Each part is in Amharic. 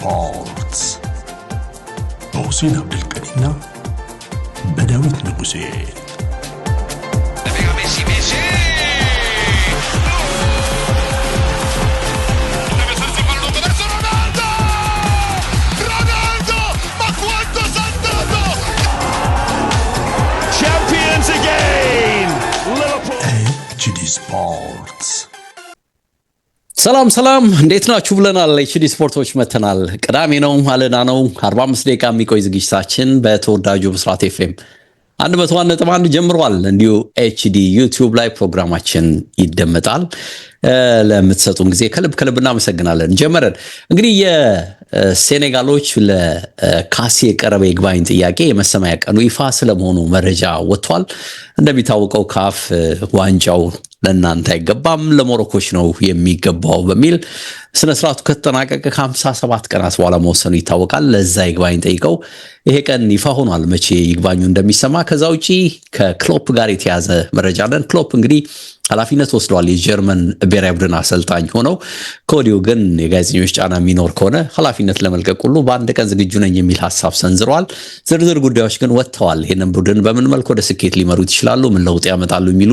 ስፖርትስ በሁሴን አብዱልቀኒና በዳዊት ንጉሴ HD Sports ሰላም እንዴት ናችሁ ብለናል። HD ስፖርቶች መተናል። ቅዳሜ ነው ማለዳ ነው። 45 ደቂቃ የሚቆይ ዝግጅታችን በተወዳጁ ብስራት ኤፍኤም 101.1 ጀምሯል። እንዲሁ HD ዩቲዩብ ላይ ፕሮግራማችን ይደመጣል። ለምትሰጡን ጊዜ ከልብ እናመሰግናለን። ጀመረን እንግዲህ የሴኔጋሎች ለካሲ የቀረበ ይግባኝ ጥያቄ የመሰማያ ቀኑ ይፋ ስለመሆኑ መረጃ ወጥቷል። እንደሚታወቀው ካፍ ዋንጫው ለእናንተ አይገባም ለሞሮኮች ነው የሚገባው በሚል ስነ ስርዓቱ ከተጠናቀቀ ከ57 ቀናት በኋላ መወሰኑ ይታወቃል። ለዛ ይግባኝ ጠይቀው ይሄ ቀን ይፋ ሆኗል መቼ ይግባኙ እንደሚሰማ። ከዛ ውጪ ከክሎፕ ጋር የተያዘ መረጃ አለን። ክሎፕ እንግዲህ ኃላፊነት ወስደዋል የጀርመን ብሔራዊ ቡድን አሰልጣኝ ሆነው። ከወዲሁ ግን የጋዜጠኞች ጫና የሚኖር ከሆነ ኃላፊነት ለመልቀቅ ሁሉ በአንድ ቀን ዝግጁ ነኝ የሚል ሀሳብ ሰንዝረዋል። ዝርዝር ጉዳዮች ግን ወጥተዋል። ይህንን ቡድን በምን መልኩ ወደ ስኬት ሊመሩት ይችላሉ፣ ምን ለውጥ ያመጣሉ የሚሉ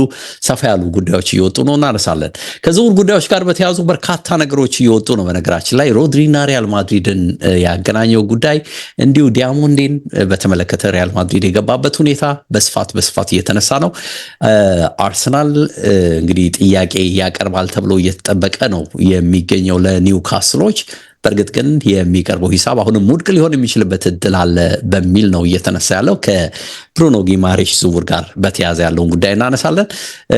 ሰፋ ያሉ ጉዳዮች እየወጡ ነው፣ እናነሳለን። ከዝውውር ጉዳዮች ጋር በተያዙ በርካታ ነገሮች እየወጡ ነው። በነገራችን ላይ ሮድሪና ሪያል ማድሪድን ያገናኘው ጉዳይ እንዲሁ ዲያሞንዴን በተመለከተ ሪያል ማድሪድ የገባበት ሁኔታ በስፋት እየተነሳ ነው። አርሰናል እንግዲህ ጥያቄ ያቀርባል ተብሎ እየተጠበቀ ነው የሚገኘው ለኒውካስሎች። በእርግጥ ግን የሚቀርበው ሂሳብ አሁንም ውድቅ ሊሆን የሚችልበት እድል አለ በሚል ነው እየተነሳ ያለው። ከብሩኖ ጊማሬሽ ዝውውር ጋር በተያያዘ ያለውን ጉዳይ እናነሳለን።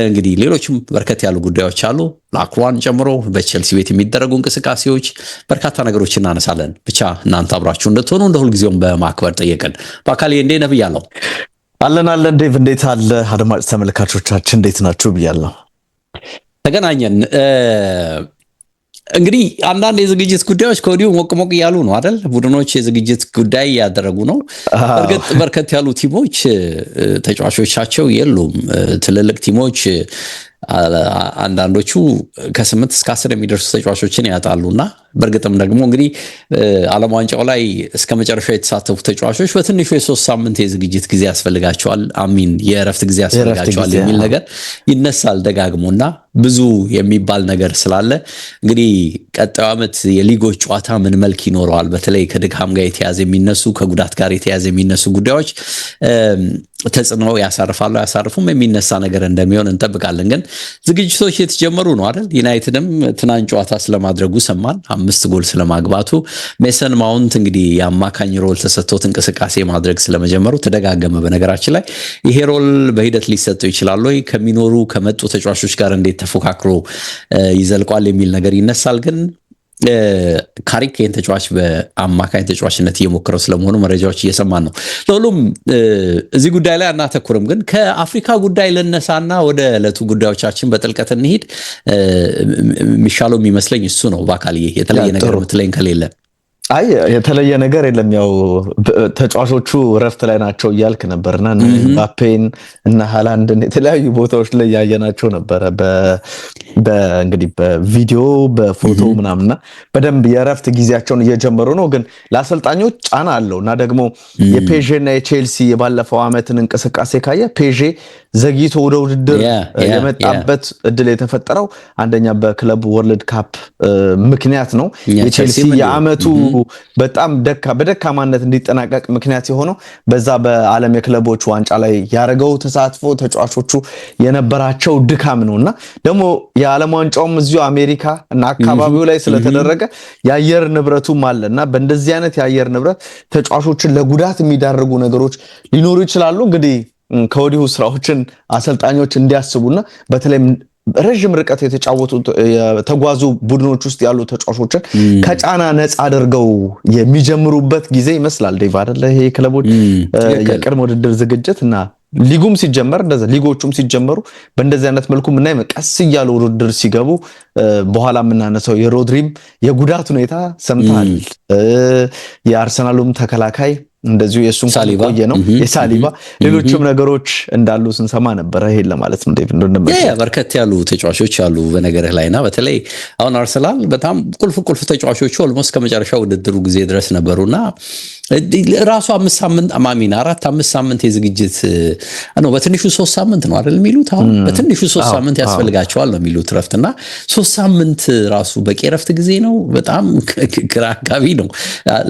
እንግዲህ ሌሎችም በርከት ያሉ ጉዳዮች አሉ። ላክሯን ጨምሮ በቼልሲ ቤት የሚደረጉ እንቅስቃሴዎች፣ በርካታ ነገሮች እናነሳለን። ብቻ እናንተ አብራችሁ እንድትሆኑ እንደ ሁልጊዜውም በማክበር ጠየቅን። በአካል እንዴ ነህ ብያለሁ። አለን ዴቭ እንዴት አለ? አድማጭ ተመልካቾቻችን እንዴት ናችሁ ብያለሁ። ተገናኘን። እንግዲህ አንዳንድ የዝግጅት ጉዳዮች ከወዲሁ ሞቅ እያሉ ነው አይደል? ቡድኖች የዝግጅት ጉዳይ ያደረጉ ነው። በእርግጥ በርከት ያሉ ቲሞች ተጫዋቾቻቸው የሉም። ትልልቅ ቲሞች አንዳንዶቹ ከ8 እስከ 10 የሚደርሱ ተጫዋቾችን ያጣሉና በእርግጥም ደግሞ እንግዲህ ዓለም ዋንጫው ላይ እስከ መጨረሻ የተሳተፉ ተጫዋቾች በትንሹ የ3 ሳምንት የዝግጅት ጊዜ ያስፈልጋቸዋል፣ የእረፍት ጊዜ ያስፈልጋቸዋል የሚል ነገር ይነሳል ደጋግሞና ብዙ የሚባል ነገር ስላለ እንግዲህ ቀጣዩ ዓመት የሊጎች ጨዋታ ምን መልክ ይኖረዋል፣ በተለይ ከድካም ጋር የተያዘ የሚነሱ ከጉዳት ጋር የተያዘ የሚነሱ ጉዳዮች ተጽዕኖ ያሳርፋሉ አያሳርፉም የሚነሳ ነገር እንደሚሆን እንጠብቃለን። ግን ዝግጅቶች የተጀመሩ ነው አይደል? ዩናይትድም ትናንት ጨዋታ ስለማድረጉ ሰማን፣ 5 ጎል ስለማግባቱ። ሜሰን ማውንት እንግዲህ የአማካኝ ሮል ተሰጥቶት እንቅስቃሴ ማድረግ ስለመጀመሩ ተደጋገመ። በነገራችን ላይ ይሄ ሮል በሂደት ሊሰጠው ይችላል ወይ፣ ከመጡ ተጫዋቾች ጋር እንዴት ተፎካክሮ ይዘልቋል የሚል ነገር ይነሳል። ግን ካሪክ ይህን ተጫዋች በአማካኝ ተጫዋችነት እየሞከረው ስለመሆኑ መረጃዎች እየሰማን ነው። ለሁሉም እዚህ ጉዳይ ላይ አናተኩርም፣ ግን ከአፍሪካ ጉዳይ ልነሳና ወደ ዕለቱ ጉዳዮቻችን በጥልቀት እንሂድ። የሚሻለው የሚመስለኝ እሱ ነው። በአካል የተለየ ነገር ምትለኝ ከሌለ? አይ የተለየ ነገር የለም። ያው ተጫዋቾቹ ረፍት ላይ ናቸው እያልክ ነበርና ምባፔን እና ሃላንድን የተለያዩ ቦታዎች ላይ ያየናቸው ነበረ። እንግዲህ በቪዲዮ በፎቶ ምናምንና በደንብ የረፍት ጊዜያቸውን እየጀመሩ ነው። ግን ለአሰልጣኞች ጫና አለው እና ደግሞ የፔዤ እና የቼልሲ የባለፈው ዓመትን እንቅስቃሴ ካየ ፔዤ ዘግይቶ ወደ ውድድር የመጣበት እድል የተፈጠረው አንደኛ በክለቡ ወርልድ ካፕ ምክንያት ነው። የቼልሲ የዓመቱ በጣም በደካማነት እንዲጠናቀቅ ምክንያት የሆነው በዛ በዓለም የክለቦች ዋንጫ ላይ ያደረገው ተሳትፎ ተጫዋቾቹ የነበራቸው ድካም ነውና ደግሞ የዓለም ዋንጫውም እዚሁ አሜሪካ እና አካባቢው ላይ ስለተደረገ የአየር ንብረቱም አለና በእንደዚህ አይነት የአየር ንብረት ተጫዋቾችን ለጉዳት የሚዳርጉ ነገሮች ሊኖሩ ይችላሉ። እንግዲህ ከወዲሁ ስራዎችን አሰልጣኞች እንዲያስቡና በተለይ ረጅም ርቀት የተጓዙ ቡድኖች ውስጥ ያሉ ተጫዋቾችን ከጫና ነፃ አድርገው የሚጀምሩበት ጊዜ ይመስላል ዴቭ አይደለ? ይሄ ክለቦች የቅድመ ውድድር ዝግጅት እና ሊጉም ሲጀመር እንደዛ ሊጎቹም ሲጀመሩ በእንደዚህ አይነት መልኩ ምናይ ቀስ እያሉ ውድድር ሲገቡ በኋላ የምናነሳው የሮድሪም የጉዳት ሁኔታ ሰምታል። የአርሰናሉም ተከላካይ እንደዚሁ የሱን ቆየ ነው የሳሊባ ሌሎችም ነገሮች እንዳሉ ስንሰማ ነበር። ይሄን ለማለት ነው ዴቪድ እንደነበር በርከት ያሉ ተጫዋቾች አሉ በነገርህ ላይና በተለይ አሁን አርሰናል በጣም ቁልፍ ተጫዋቾቹ ኦልሞስት ከመጨረሻው ውድድሩ ጊዜ ድረስ ነበሩና ራሱ 5 ሳምንት አማሚና 4-5 ሳምንት የዝግጅት ነው በትንሹ 3 ሳምንት ነው አይደል የሚሉት አሁን በትንሹ 3 ሳምንት ያስፈልጋቸዋል ነው የሚሉት ረፍትና 3 ሳምንት ራሱ በቂ ረፍት ጊዜ ነው። በጣም ግራ አጋቢ ነው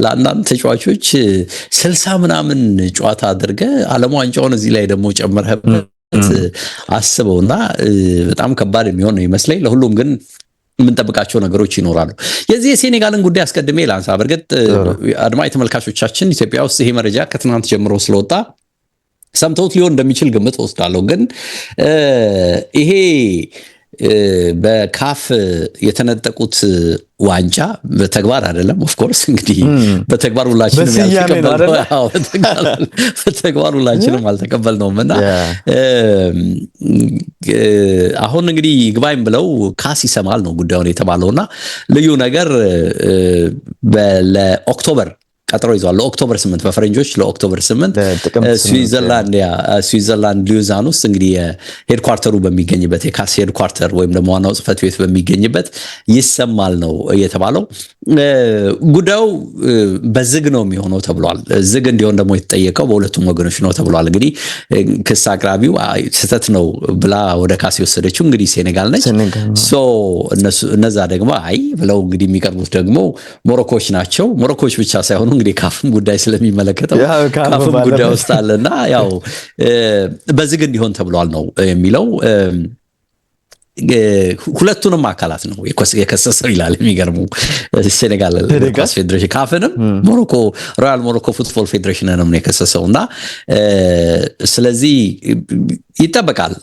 ለአንዳንድ ተጫዋቾች 60 ምናምን ጨዋታ አድርገ ዓለም ዋንጫውን እዚህ ላይ ደግሞ ጨምረህበት አስበውና በጣም ከባድ የሚሆን ነው ይመስለኝ። ለሁሉም ግን የምንጠብቃቸው ነገሮች ይኖራሉ። የዚህ የሴኔጋልን ጉዳይ አስቀድሜ ላንሳ። በርግጥ አድማጭ ተመልካቾቻችን ኢትዮጵያ ውስጥ ይሄ መረጃ ከትናንት ጀምሮ ስለወጣ ሰምተውት ሊሆን እንደሚችል ግምት ወስዳለሁ። ግን ይሄ በካፍ የተነጠቁት ዋንጫ በተግባር አይደለም። ኦፍ ኮርስ እንግዲህ በተግባር ሁላችንም ያልተቀበልነው በተግባር ሁላችንም አልተቀበልነውም እና አሁን እንግዲህ ይግባኝ ብለው ካስ ይሰማል ነው ጉዳዩን የተባለውና ልዩ ነገር ለኦክቶበር ቀጠሮ ይዟል። ለኦክቶበር 8 በፈረንጆች ለኦክቶበር 8 ስዊዘርላንድ ሉዛን ውስጥ እንግዲህ ሄድኳርተሩ በሚገኝበት የካስ ሄድኳርተር ወይም ደግሞ ዋናው ጽሕፈት ቤት በሚገኝበት ይሰማል ነው የተባለው። ጉዳዩ በዝግ ነው የሚሆነው ተብሏል። ዝግ እንዲሆን ደግሞ የተጠየቀው በሁለቱም ወገኖች ነው ተብሏል። እንግዲህ ክስ አቅራቢው ስህተት ነው ብላ ወደ ካስ የወሰደችው እንግዲህ ሴኔጋል ነች። እነዛ ደግሞ አይ ብለው እንግዲህ የሚቀርቡት ደግሞ ሞሮኮች ናቸው። ሞሮኮች ብቻ ሳይሆኑ እንግዲህ ካፍም ጉዳይ ስለሚመለከተው ካፍም ጉዳይ ውስጥ አለና ያው በዝግ እንዲሆን ተብሏል ነው የሚለው። ሁለቱንም አካላት ነው የከሰሰው ይላል። የሚገርሙ ሴኔጋል ኳስ ፌዴሬሽን ካፍንም ሞሮኮ ሮያል ሞሮኮ ፉትቦል ፌዴሬሽንንም ነው የከሰሰውና ስለዚህ ይጠበቃል።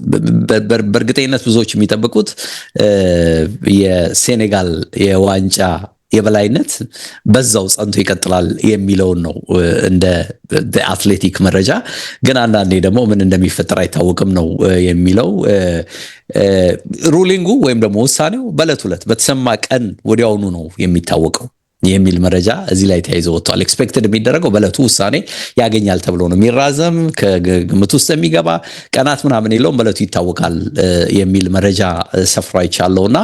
በእርግጠኝነት ብዙዎች የሚጠብቁት የሴኔጋል የዋንጫ የበላይነት በዛው ጸንቶ ይቀጥላል የሚለውን ነው እንደ አትሌቲክ መረጃ። ግን አንዳንዴ ደግሞ ምን እንደሚፈጠር አይታወቅም ነው የሚለው። ሩሊንጉ ወይም ደግሞ ውሳኔው በዕለት ዕለት በተሰማ ቀን ወዲያውኑ ነው የሚታወቀው የሚል መረጃ እዚህ ላይ ተያይዞ ወጥቷል። ኤክስፔክትድ የሚደረገው በዕለቱ ውሳኔ ያገኛል ተብሎ ነው። የሚራዘም ከግምት ውስጥ የሚገባ ቀናት ምናምን የለውም፣ በዕለቱ ይታወቃል የሚል መረጃ ሰፍሮ አይቻለውና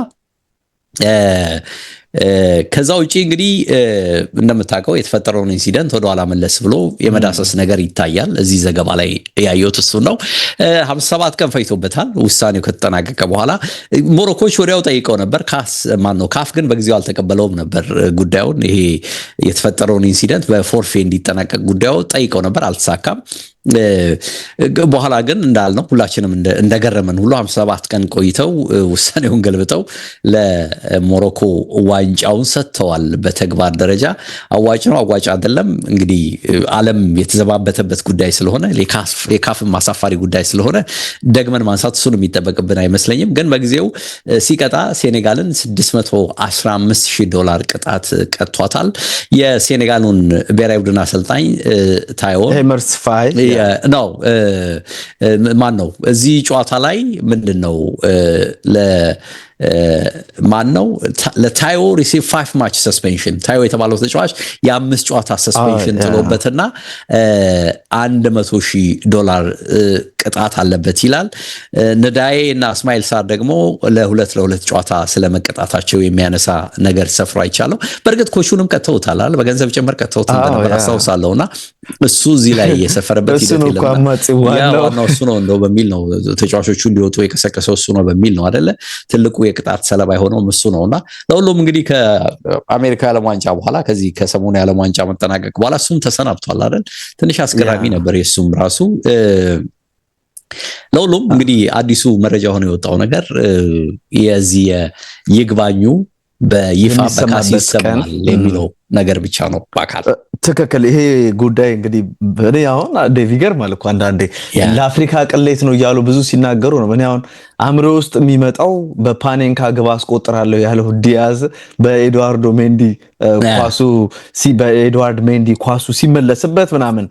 ከዛ ውጪ እንግዲህ እንደምታውቀው የተፈጠረውን ኢንሲደንት ወደ ኋላ መለስ ብሎ የመዳሰስ ነገር ይታያል። እዚህ ዘገባ ላይ ያየሁት እሱ ነው። 57 ቀን ፈይቶበታል ውሳኔው ከተጠናቀቀ በኋላ። ሞሮኮች ወዲያው ጠይቀው ነበር። ካፍ ግን በጊዜው አልተቀበለውም ነበር ጉዳዩን። ይሄ የተፈጠረውን ኢንሲደንት በፎርፌ እንዲጠናቀቅ ጉዳዩ ጠይቀው ነበር፣ አልተሳካም። በኋላ ግን እንዳልነው ሁላችንም እንደገረመን ሁሉ 57 ቀን ቆይተው ውሳኔውን ገልብጠው ለሞሮኮ ዋንጫውን ሰጥተዋል። በተግባር ደረጃ አዋጭ ነው አዋጭ አይደለም እንግዲህ ዓለም የተዘባበተበት ጉዳይ ስለሆነ የካፍም ማሳፋሪ ጉዳይ ስለሆነ ደግመን ማንሳት እሱን የሚጠበቅብን አይመስለኝም። ግን በጊዜው ሲቀጣ ሴኔጋልን $615,000 ቅጣት ቀጥቷታል። የሴኔጋሉን ብሔራዊ ቡድን አሰልጣኝ ታዮ ነው ማን ነው እዚህ ጨዋታ ላይ ምንድነው ማን ነው ለታዮ ሪሲቭ 5 ማች ሰስፔንሽን። ታዮ የተባለው ተጫዋች የ5 ጨዋታ ሰስፔንሽን ጥሎበትና $100,000 ቅጣት አለበት ይላል። ነዳዬ እና እስማኤል ሳር ደግሞ ለሁለት ጨዋታ ስለመቀጣታቸው የሚያነሳ ነገር ሰፍሮ አይቻለው። በእርግጥ ኮቹንም ቀጥተውታል፣ በገንዘብ ጭምር ቀጥተውታል ነበር አስታውሳለሁና እሱ እዚህ ላይ የሰፈረበት ሂደት የለም። እሱ ነው እንደው በሚል ነው ተጫዋቾቹ እንዲወጡ የቀሰቀሰው እሱ ነው በሚል ነው አይደለ ትልቁ የቅጣት ሰለባ የሆነው እሱ ነውና ለሁሉም እንግዲህ ከአሜሪካ የዓለም ዋንጫ በኋላ ከዚህ ከሰሞኑ የዓለም ዋንጫ መጠናቀቅ በኋላ እሱም ተሰናብቷል አይደል። ትንሽ አስገራሚ ነበር የሱም ራሱ። ለሁሉም እንግዲህ አዲሱ መረጃ ሆኖ የወጣው ነገር የዚህ ይግባኙ በይፋ በካስ ይሰማል የሚለው ነገር ብቻ ነው። በአካል ትክክል። ይሄ ጉዳይ እንግዲህ እኔ አሁን ዴቭ ይገርማል እኮ አንዳንዴ ለአፍሪካ ቅሌት ነው እያሉ ብዙ ሲናገሩ ነው። እኔ አሁን አእምሮ ውስጥ የሚመጣው በፓኔንካ ግብ አስቆጥራለሁ ያለው ዲያዝ በኤድዋርድ ሜንዲ ኳሱ ሲመለስበት ምናምን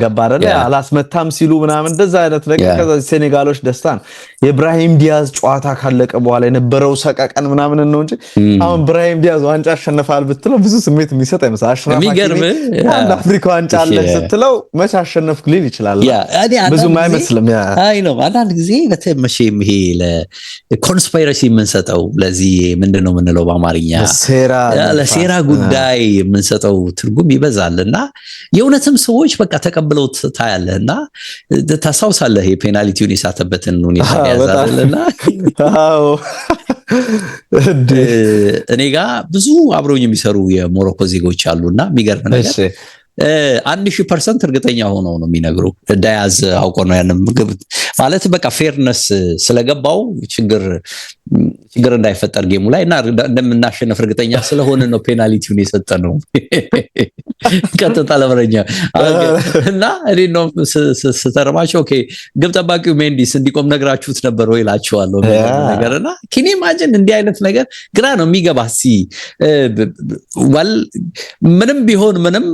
ገባረ አላስመታም ሲሉ ምናምን እንደዛ አይነት ነገር። ከዛ ሴኔጋሎች ደስታ ነው። የኢብራሂም ዲያዝ ጨዋታ ካለቀ በኋላ የነበረው ሰቀቀን ምናምን ነው እንጂ አሁን ኢብራሂም ዲያዝ ዋንጫ አሸነፋል ብትለው ብዙ ስሜት የሚሰጥ አይመስልም። አሽራፍ ሀኪሚ አንድ አፍሪካ ዋንጫ አለ ስትለው መቼ አሸነፍክ ሊል ይችላል። ብዙም አይመስልም። አይ ነው አንዳንድ ጊዜ በተመሸም ይሄ ለኮንስፓይረሲ የምንሰጠው ለዚህ ምንድነው የምንለው በአማርኛ ለሴራ ጉዳይ የምንሰጠው ትርጉም ይበዛልና የእውነትም ሰዎች በቃ ተቀብለው ታያለህና ታሳውሳለህ የፔናልቲውን የሳተበትን ሁኔታ ያዛልና አዎ እኔ ጋር ብዙ አብረውኝ የሚሰሩ የሞሮኮ ዜጎች አሉና የሚገርም ነገር 1000% እርግጠኛ ሆነው ነው የሚነግሩ ዳያዝ አውቆ ነው ያንን ማለት በቃ ፌርነስ ስለገባው ችግር እንዳይፈጠር ጌሙ ላይ እና እንደምናሸነፍ እርግጠኛ ስለሆነ ነው ፔናልቲውን የሰጠነው ቀጥታ ለበረኛ እና እኔ ነው ስተርማቸው ኦኬ ግብ ጠባቂው ሜንዲስ እንዲቆም ነግራችሁት ነበር ወይ ላችኋለሁ ነገርና ኪኒ ኢማጂን እንዲህ አይነት ነገር ግራ ነው የሚገባ ምንም ቢሆን ምንም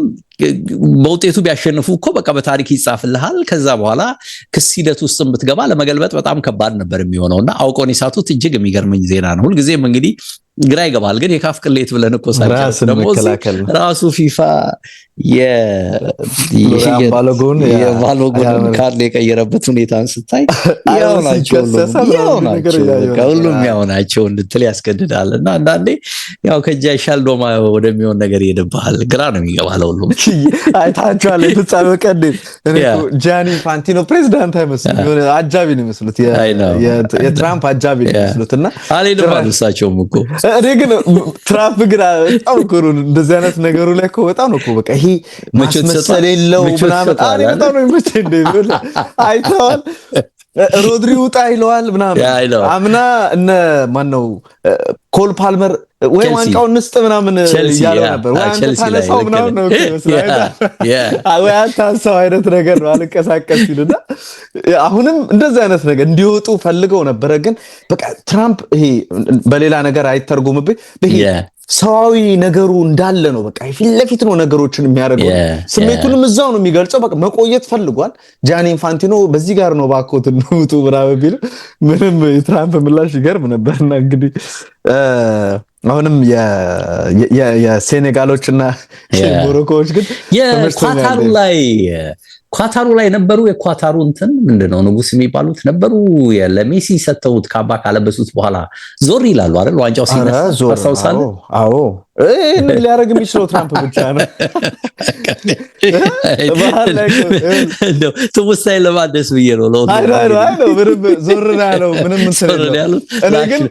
በውጤቱ ቢያሸንፉ እኮ በቃ በታሪክ ይጻፍልሃል ከዛ በኋላ ክስ ሂደት ውስጥ ብትገባ ለመገልበጥ በጣም ከባድ ነበር የሚሆነውና አውቆን ይሳቱት እጅግ የሚገርመኝ ዜና ነው ሁሉ ጊዜም እንግዲህ ግራ ይገባል ግን የካፍ ቅሌት ብለን እኮ ሳይጨርስ ደግሞ ራሱ ፊፋ የባሎጎን ካርድ የቀየረበት ሁኔታን ስታይ ሁሉም ያውናቸው እንድትል ያስገድዳልና አንዳንዴ ያው ከጃ ይሻል ዶማ ወደሚሆን ነገር ይሄድብሃል ግራ ነው የሚገባው ሁሉም አይታችኋል ፍጻሜ ቀን ጃኒ ኢንፋንቲኖ ፕሬዝዳንት አይመስልም የሆነ አጃቢ ነው የሚመስሉት የትራምፕ አጃቢ ነው የሚመስሉትና አልሄድም እሳቸውም እኮ እኔ ግን ትራምፕ ግን በጣም እኮ እንደዚህ አይነት ነገሩ ላይ እኮ በጣም ነው እኮ በቃ ይሄ ማስመሰል የለው ምናምን አሪ በጣም ነው የሚመቸኝ እንደዚህ አይተዋል ሮድሪ ውጣ ይለዋል ምናምን አምና እነ ማን ነው ኮል ፓልመር ወይ ዋንጫውን ንስጥ ምናምን ያለው ነበር ወይ አንተ ታነሳው ምናምን ነው ወይ አንተሳው አይነት ነገር ነው አልቀሳቀስ ይልና አሁንም እንደዚህ አይነት ነገር እንዲወጡ ፈልገው ነበር ግን በቃ ትራምፕ ይሄ በሌላ ነገር አይተርጉምብኝ ይሄ ሰዋዊ ነገሩ እንዳለ ነው በቃ ፊት ለፊት ነው ነገሮችን የሚያደርገው ስሜቱንም እዛው ነው የሚገልጸው በቃ መቆየት ፈልጓል ጃኒ ኢንፋንቲኖ በዚህ ጋር ነው ባኮት ነው ብራው ቢል ምንም የትራምፕ ምላሽ ይገርም ነበርና እንግዲህ አሁንም የሴኔጋሎችና የሞሮኮዎች ግን ኳታሩ ላይ ነበሩ የኳታሩ እንትን ምንድነው ንጉስ የሚባሉት ነበሩ ለሜሲ ሰተውት ካባ ካለበሱት በኋላ ዞር ይላሉ አይደል ዋንጫው ሲነሳ ተሳውሳለ አዎ እኔ ሊያረግ የሚችለው ትራምፕ ብቻ ነው እንደው ትውስታይ ለማደስ ብዬ ነው ነው አይደል ምንም ዞር ያለው ምንም እንሰራለን እኔ ግን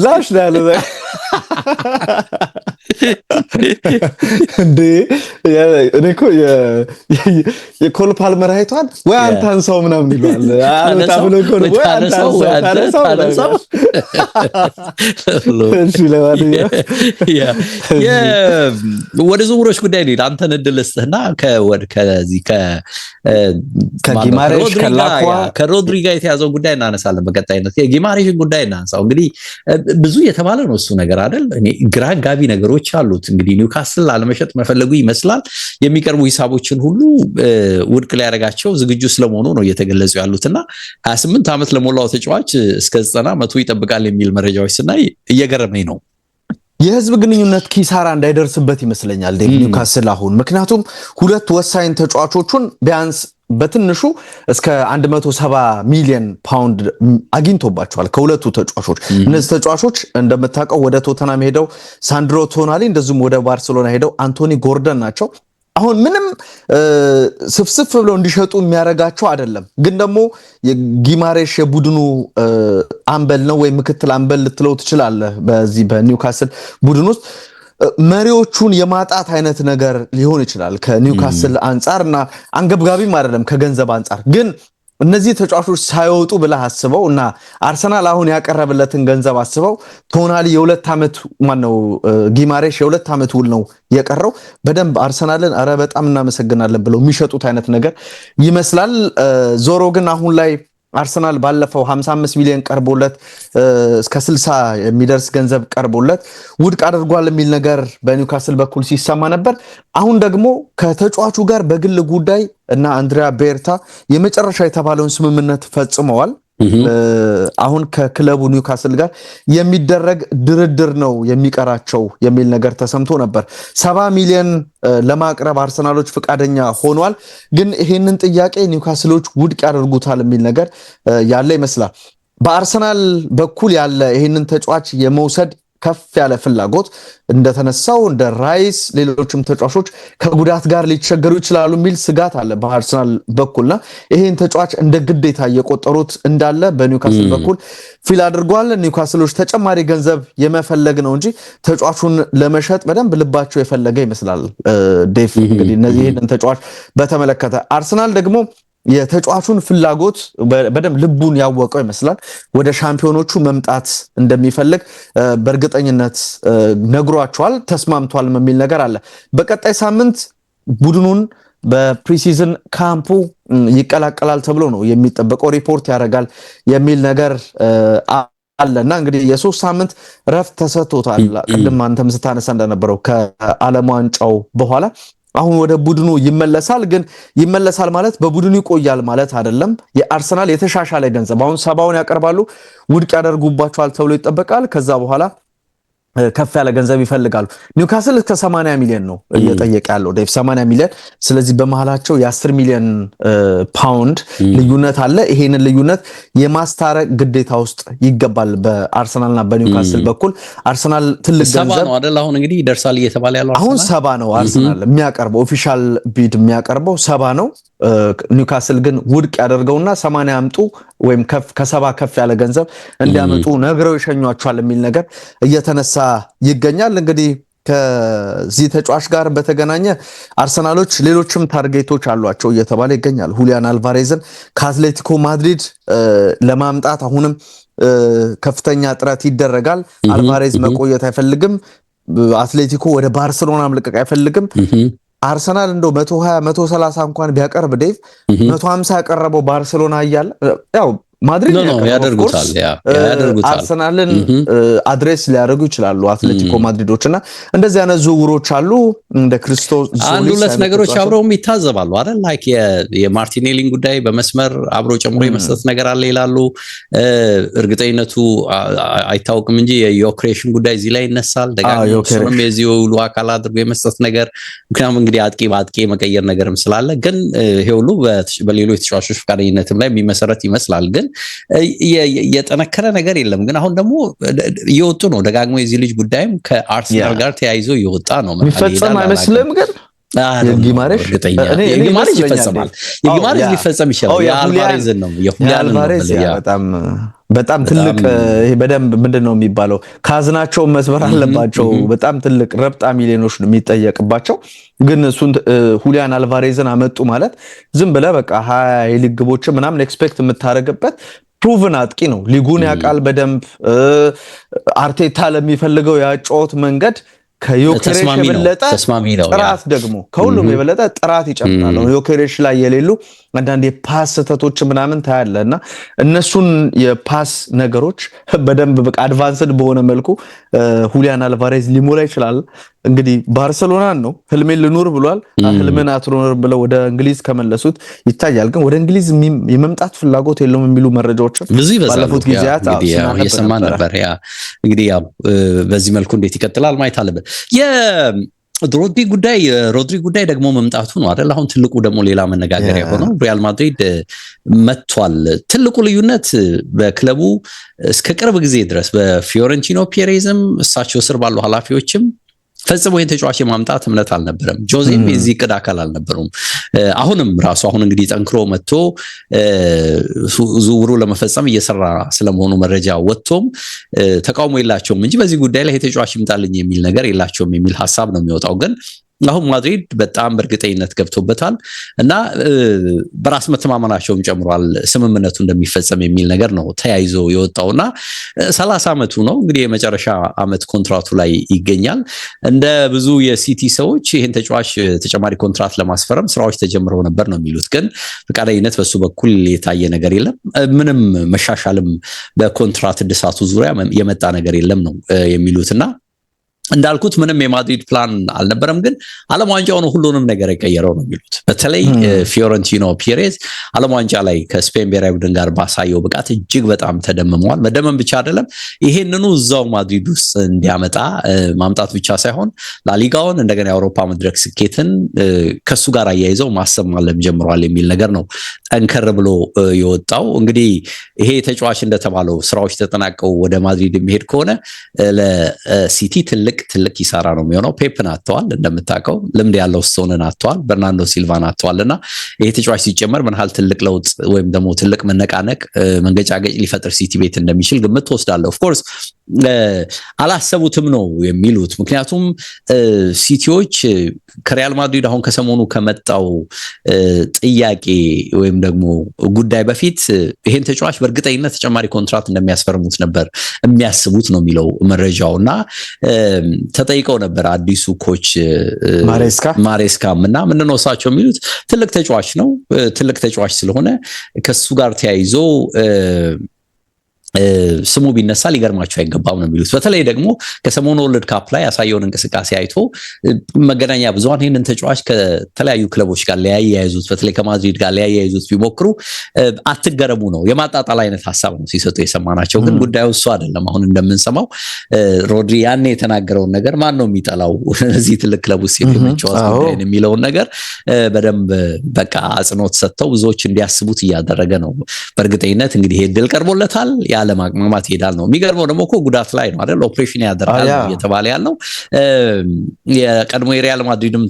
ላሽ ያለው እንዴ እኔ እኮ የኮል ፓልመር አይቷል ወይ አንተ አንሳው ምናምን ይላል አልታ ብሎ እኮ ወይ አንተ አንሳው እሺ ለማለት ወደ ዝውውሮች ጉዳይ ነው አንተን እድልስህና ከዚህ ከጊማሬሽ ከሮድሪጋ የተያዘው ጉዳይ እናነሳለን በቀጣይነት የጊማሬሽን ጉዳይ እናንሳው እንግዲህ ብዙ የተባለ ነው እሱ ነገር አይደል እኔ ግራ ጋቢ ነገሮች አሉት እንግዲህ ኒውካስል አለመሸጥ መፈለጉ ይመስላል የሚቀርቡ ሂሳቦችን ሁሉ ውድቅ ላይ ያረጋቸው ዝግጁ ስለመሆኑ ነው እየተገለጹ ያሉትና 28 ዓመት ለሞላው ተጫዋች እስከ 90 ይጠብቃል የሚል መረጃዎች ስናይ እየገረመኝ ነው የህዝብ ግንኙነት ኪሳራ እንዳይደርስበት ይመስለኛል ኒውካስል አሁን ምክንያቱም ሁለት ወሳኝ ተጫዋቾቹን ቢያንስ በትንሹ እስከ 170 ሚሊዮን ፓውንድ አግኝቶባቸዋል ከሁለቱ ተጫዋቾች እነዚህ ተጫዋቾች እንደምታውቀው ወደ ቶተናም ሄደው ሳንድሮ ቶናሊ እንደዚሁም ወደ ባርሴሎና ሄደው አንቶኒ ጎርደን ናቸው አሁን ምንም ስፍስፍ ብለው እንዲሸጡ የሚያረጋቸው አይደለም ግን ደግሞ የጊማሬሽ የቡድኑ አምበል ነው ወይ ምክትል አምበል ልትለው ትችላለህ በዚህ በኒውካስል ቡድን ውስጥ መሪዎቹን የማጣት አይነት ነገር ሊሆን ይችላል ከኒውካስል አንፃርና አንገብጋቢም አይደለም ከገንዘብ አንፃር ግን እነዚህ ተጫዋቾች ሳይወጡ ብለህ አስበውና አርሰናል አሁን ያቀረበለትን ገንዘብ አስበው ቶናሊ የ2 አመት ማነው ጊማሬሽ የ2 አመት ውል ነው የቀረው በደንብ አርሰናልን አረ በጣም እናመሰግናለን ብለው የሚሸጡት አይነት ነገር ይመስላል ዞሮ ግን አሁን ላይ አርሰናል ባለፈው 55 ሚሊዮን ቀርቦለት እስከ 60 የሚደርስ ገንዘብ ቀርቦለት ውድቅ አድርጓል የሚል ነገር በኒውካስል በኩል ሲሰማ ነበር አሁን ደግሞ ከተጫዋቹ ጋር በግል ጉዳይ እና አንድሪያ ቤርታ የመጨረሻ የተባለውን ስምምነት ፈጽመዋል አሁን ከክለቡ ኒውካስል ጋር የሚደረግ ድርድር ነው የሚቀራቸው የሚል ነገር ተሰምቶ ነበር። 70 ሚሊዮን ለማቅረብ አርሰናሎች ፈቃደኛ ሆኗል። ግን ይሄንን ጥያቄ ኒውካስሎች ውድቅ ያደርጉታል የሚል ነገር ያለ ይመስላል። በአርሰናል በኩል ያለ ይሄንን ተጫዋች የመውሰድ ከፍ ያለ ፍላጎት እንደተነሳው እንደ ራይስ ሌሎችም ተጫዋቾች ከጉዳት ጋር ሊቸገሩ ይችላሉ የሚል ስጋት አለ በአርሰናል በኩልና ይሄን ተጫዋች እንደ ግዴታ እየቆጠሩት እንዳለ በኒውካስል በኩል ፊል አድርጓል። ኒውካስሎች ተጨማሪ ገንዘብ የመፈለግ ነው እንጂ ተጫዋቹን ለመሸጥ በደንብ ልባቸው የፈለገ ይመስላል። ዴቭ እንግዲህ እነዚህን ተጫዋች በተመለከተ አርሰናል ደግሞ የተጫዋቹን ፍላጎት በደንብ ልቡን ያወቀው ይመስላል። ወደ ሻምፒዮኖቹ መምጣት እንደሚፈልግ በእርግጠኝነት ነግሯቸዋል፣ ተስማምቷል የሚል ነገር አለ። በቀጣይ ሳምንት ቡድኑን በፕሪሲዝን ካምፑ ይቀላቀላል ተብሎ ነው የሚጠበቀው፣ ሪፖርት ያደርጋል የሚል ነገር አለና እንግዲህ የ3 ሳምንት ረፍት ተሰጥቶታል። ቅድም አንተም ስታነሳ እንደነበረው ከዓለም ዋንጫው በኋላ አሁን ወደ ቡድኑ ይመለሳል። ግን ይመለሳል ማለት በቡድኑ ይቆያል ማለት አይደለም። የአርሰናል የተሻሻለ ገንዘብ አሁን 70ውን ያቀርባሉ፣ ውድቅ ያደርጉባቸዋል ተብሎ ይጠበቃል። ከዛ በኋላ ከፍ ያለ ገንዘብ ይፈልጋሉ። ኒውካስል እስከ 80 ሚሊዮን ነው እየጠየቀ ያለው ዴቭ 80 ሚሊዮን። ስለዚህ በመሃላቸው የ10 ሚሊዮን ፓውንድ ልዩነት አለ። ይሄንን ልዩነት የማስታረቅ ግዴታ ውስጥ ይገባል በአርሰናልና በኒውካስል በኩል። አርሰናል ትልቅ ገንዘብ ነው አይደል? አሁን እንግዲህ ይደርሳል እየተባለ ያለው አሁን 70 ነው አርሰናል የሚያቀርበው፣ ኦፊሻል ቢድ የሚያቀርበው 70 ነው። ኒውካስል ግን ውድቅ ያደርገውና 80 ያምጡ ወይም ከ70 ከፍ ያለ ገንዘብ እንዲያመጡ ነግረው ይሸኟቸዋል የሚል ነገር እየተነሳ ይገኛል። እንግዲህ ከዚህ ተጫዋች ጋር በተገናኘ አርሰናሎች ሌሎችም ታርጌቶች አሏቸው እየተባለ ይገኛል። ሁሊያን አልቫሬዝን ከአትሌቲኮ ማድሪድ ለማምጣት አሁንም ከፍተኛ ጥረት ይደረጋል። አልቫሬዝ መቆየት አይፈልግም። አትሌቲኮ ወደ ባርሴሎና መልቀቅ አይፈልግም። አርሰናል እንደው 120 130 እንኳን ቢያቀርብ ዴቭ 150 ያቀረበው ባርሴሎና እያለ ያው ማድሪድ ያደርጉታል። አርሰናልን አድሬስ ሊያደርጉ ይችላሉ አትሌቲኮ ማድሪዶችና እንደዚህ አይነት ዝውውሮች አሉ። እንደ ክርስቶስ አንድ ሁለት ነገሮች አብረውም ይታዘባሉ አይደል? ላይክ የማርቲኔሊን ጉዳይ በመስመር አብሮ ጨምሮ የመስጠት ነገር አለ ይላሉ። እርግጠኝነቱ አይታወቅም እንጂ የዮክሬሽን ጉዳይ እዚህ ላይ ይነሳል። ደጋግሞ የዚህ ሁሉ አካል አድርጎ የመስጠት ነገር፣ ምክንያቱም እንግዲህ አጥቂ በአጥቂ መቀየር ነገርም ስላለ፣ ግን ይሄ ሁሉ በሌሎች ተጫዋቾች ፈቃደኝነትም ላይ የሚመሰረት ይመስላል። ግን የጠነከረ ነገር የለም። ግን አሁን ደግሞ እየወጡ ነው ደጋግሞ የዚህ ልጅ ጉዳይም ከአርሰናል ጋር ተያይዞ እየወጣ ነው። የሚፈጸም አይመስልም ግን የጊማሬሽ ይፈጸማል። የጊማሬሽ ሊፈጸም ይችላል። የአልቫሬዝን ነው የአልቫሬዝ በጣም ትልቅ ይሄ በደንብ ምንድነው የሚባለው ካዝናቸውን መስበር አለባቸው። በጣም ትልቅ ረብጣ ሚሊዮኖች ነው የሚጠየቅባቸው። ግን እሱን ሁሊያን አልቫሬዝን አመጡ ማለት ዝም ብለህ በቃ 20 የሊግ ግቦች ምናምን ኤክስፔክት የምታደርግበት ፕሩቭን አጥቂ ነው። ሊጉን ያውቃል በደንብ። አርቴታ ለሚፈልገው ያጫወት መንገድ ከዮኬሬሽ የበለጠ ጥራት ደግሞ ከሁሉም የበለጠ ጥራት ይጨምራል። ዮኬሬሽ ላይ የሌሉ አንዳንድ የፓስ ስህተቶች ምናምን ታያለና እነሱን የፓስ ነገሮች በደንብ በቃ አድቫንስድ በሆነ መልኩ ሁሊያን አልቫሬዝ ሊሞላ ይችላል። እንግዲህ ባርሴሎናን ነው ህልሜን ልኑር ብሏል። ህልሜን አትኖር ብለው ወደ እንግሊዝ ከመለሱት ይታያል። ግን ወደ እንግሊዝ የመምጣት ፍላጎት የለውም የሚሉ መረጃዎች ባለፉት ጊዜያት እየሰማን ነበር። ያ እንግዲህ ያው በዚህ መልኩ እንዴት ይቀጥላል ማየት አለበት። ሮድሪ ጉዳይ ደግሞ መምጣቱ ነው አይደል? አሁን ትልቁ ደግሞ ሌላ መነጋገሪያ የሆነው ሪያል ማድሪድ መጥቷል። ትልቁ ልዩነት በክለቡ እስከ ቅርብ ጊዜ ድረስ በፊዮረንቲኖ ፔሬዝም እሳቸው ስር ባሉ ኃላፊዎችም ፈጽሞ ይህን ተጫዋች የማምጣት እምነት አልነበረም። ጆዜም የዚህ ዕቅድ አካል አልነበሩም። አሁንም ራሱ አሁን እንግዲህ ጠንክሮ መጥቶ ዝውውሩ ለመፈጸም እየሰራ ስለመሆኑ መረጃ ወጥቶም ተቃውሞ የላቸውም እንጂ በዚህ ጉዳይ ላይ ተጫዋች ይምጣልኝ የሚል ነገር የላቸውም የሚል ሀሳብ ነው የሚወጣው። ግን አሁን ማድሪድ በጣም በእርግጠኝነት ገብቶበታል እና በራስ መተማመናቸውም ጨምሯል። ስምምነቱ እንደሚፈጸም የሚል ነገር ነው ተያይዞ የወጣውና 30 ዓመቱ ነው እንግዲህ የመጨረሻ ዓመት ኮንትራቱ ላይ ይገኛል። እንደ ብዙ የሲቲ ሰዎች ይህን ተጫዋች ተጨማሪ ኮንትራት ለማስፈረም ስራዎች ተጀምረው ነበር ነው የሚሉት። ግን ፈቃደኝነት በሱ በኩል የታየ ነገር የለም። ምንም መሻሻልም በኮንትራት እድሳቱ ዙሪያ የመጣ ነገር የለም ነው የሚሉትና እንዳልኩት ምንም የማድሪድ ፕላን አልነበረም፣ ግን ዓለም ዋንጫው ነው ሁሉንም ነገር የቀየረው ነው የሚሉት። በተለይ ፊዮረንቲኖ ፔሬዝ ዓለም ዋንጫ ላይ ከስፔን ብሔራዊ ቡድን ጋር ባሳየው ብቃት እጅግ በጣም ተደምመዋል። መደመም ብቻ አይደለም፣ ይሄንኑ እዛው ማድሪድ ውስጥ እንዲያመጣ ማምጣት ብቻ ሳይሆን ላሊጋውን እንደገና የአውሮፓ መድረክ ስኬትን ከሱ ጋር አያይዘው ማሰብ ማለም ጀምሯል የሚል ነገር ነው ጠንከር ብሎ የወጣው። እንግዲህ ይሄ ተጫዋች እንደተባለው ስራዎች ተጠናቀው ወደ ማድሪድ የሚሄድ ከሆነ ለሲቲ ትልቅ ኪሳራ ነው የሚሆነው። ፔፕን አጥተዋል፣ እንደምታውቀው ልምድ ያለው ስቶንን አጥተዋል፣ በርናንዶ ሲልቫን አጥተዋልና ይሄ ተጫዋች ሲጨመር ምን ያህል ትልቅ ለውጥ ወይም ደግሞ ትልቅ መነቃነቅ መንገጫገጭ ሊፈጥር ሲቲ ቤት እንደሚችል ግምት ትወስዳለህ። ኦፍ ኮርስ አላሰቡትም ነው የሚሉት። ምክንያቱም ሲቲዎች ከሪያል ማድሪድ አሁን ከሰሞኑ ከመጣው ጥያቄ ወይም ደግሞ ጉዳይ በፊት ይሄን ተጫዋች በእርግጠኝነት ተጨማሪ ኮንትራት እንደሚያስፈርሙት ነበር የሚያስቡት ነው የሚለው መረጃውና ተጠይቀው ነበር አዲሱ ኮች ማሬስካም እና ምንድነው እሳቸው የሚሉት ትልቅ ተጫዋች ነው። ትልቅ ተጫዋች ስለሆነ ከሱ ጋር ተያይዞ ስሙ ቢነሳ ሊገርማቸው አይገባም ነው የሚሉት። በተለይ ደግሞ ከሰሞኑ ወርልድ ካፕ ላይ ያሳየውን እንቅስቃሴ አይቶ መገናኛ ብዙሃን ይህንን ተጫዋች ከተለያዩ ክለቦች ጋር ሊያያይዙት በተለይ ከማድሪድ ጋር ሊያያይዙት ቢሞክሩ አትገረሙ ነው የማጣጣል አይነት ሀሳብ ነው ሲሰጡ የሰማናቸው። ግን ጉዳዩ እሱ አይደለም። አሁን እንደምንሰማው ሮድሪ ያኔ የተናገረውን ነገር ማን ነው የሚጠላው እዚህ ትልቅ ክለብ ውስጥ የሚጫወት ጉዳይ የሚለውን ነገር በደንብ በቃ አጽንኦት ሰጥተው ብዙዎች እንዲያስቡት እያደረገ ነው። በእርግጠኝነት እንግዲህ ይሄ ድል ቀርቦለታል። ለማቅማማት ይሄዳል ነው። የሚገርመው ደግሞ እኮ ጉዳት ላይ ነው አይደል? ኦፕሬሽን ያደርጋል እየተባለ ያለው የቀድሞ የሪያል ማድሪድም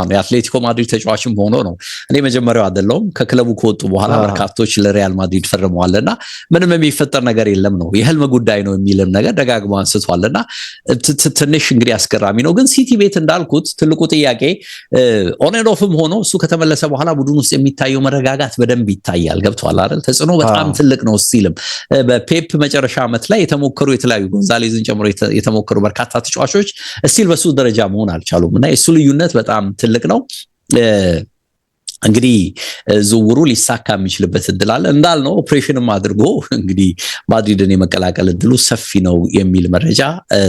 የአትሌቲኮ ማድሪድ ተጫዋችም ሆኖ ነው። እኔ መጀመሪያው አይደለሁም ከክለቡ ከወጡ በኋላ በርካቶች ለሪያል ማድሪድ ፈርመዋልና ምንም የሚፈጠር ነገር የለም ነው የህልም ጉዳይ ነው የሚልም ነገር ደጋግሞ አንስቷልና ትንሽ እንግዲህ አስገራሚ ነው። ግን ሲቲ ቤት እንዳልኩት ትልቁ ጥያቄ ኦን ኤንድ ኦፍም ሆኖ እሱ ከተመለሰ በኋላ ቡድን ውስጥ የሚታየው መረጋጋት በደንብ ይታያል። ገብቷል አይደል? ተጽዕኖ በጣም ትልቅ ነው ሲልም በፔፕ መጨረሻ ዓመት ላይ የተሞከሩ የተለያዩ ጎንዛሌዝን ጨምሮ የተሞከሩ በርካታ ተጫዋቾች እስቲል በሱ ደረጃ መሆን አልቻሉም እና የሱ ልዩነት በጣም ትልቅ ነው። እንግዲህ ዝውውሩ ሊሳካ የሚችልበት እድል አለ እንዳልነው ኦፕሬሽንም አድርጎ እንግዲህ ማድሪድን የመቀላቀል እድሉ ሰፊ ነው የሚል መረጃ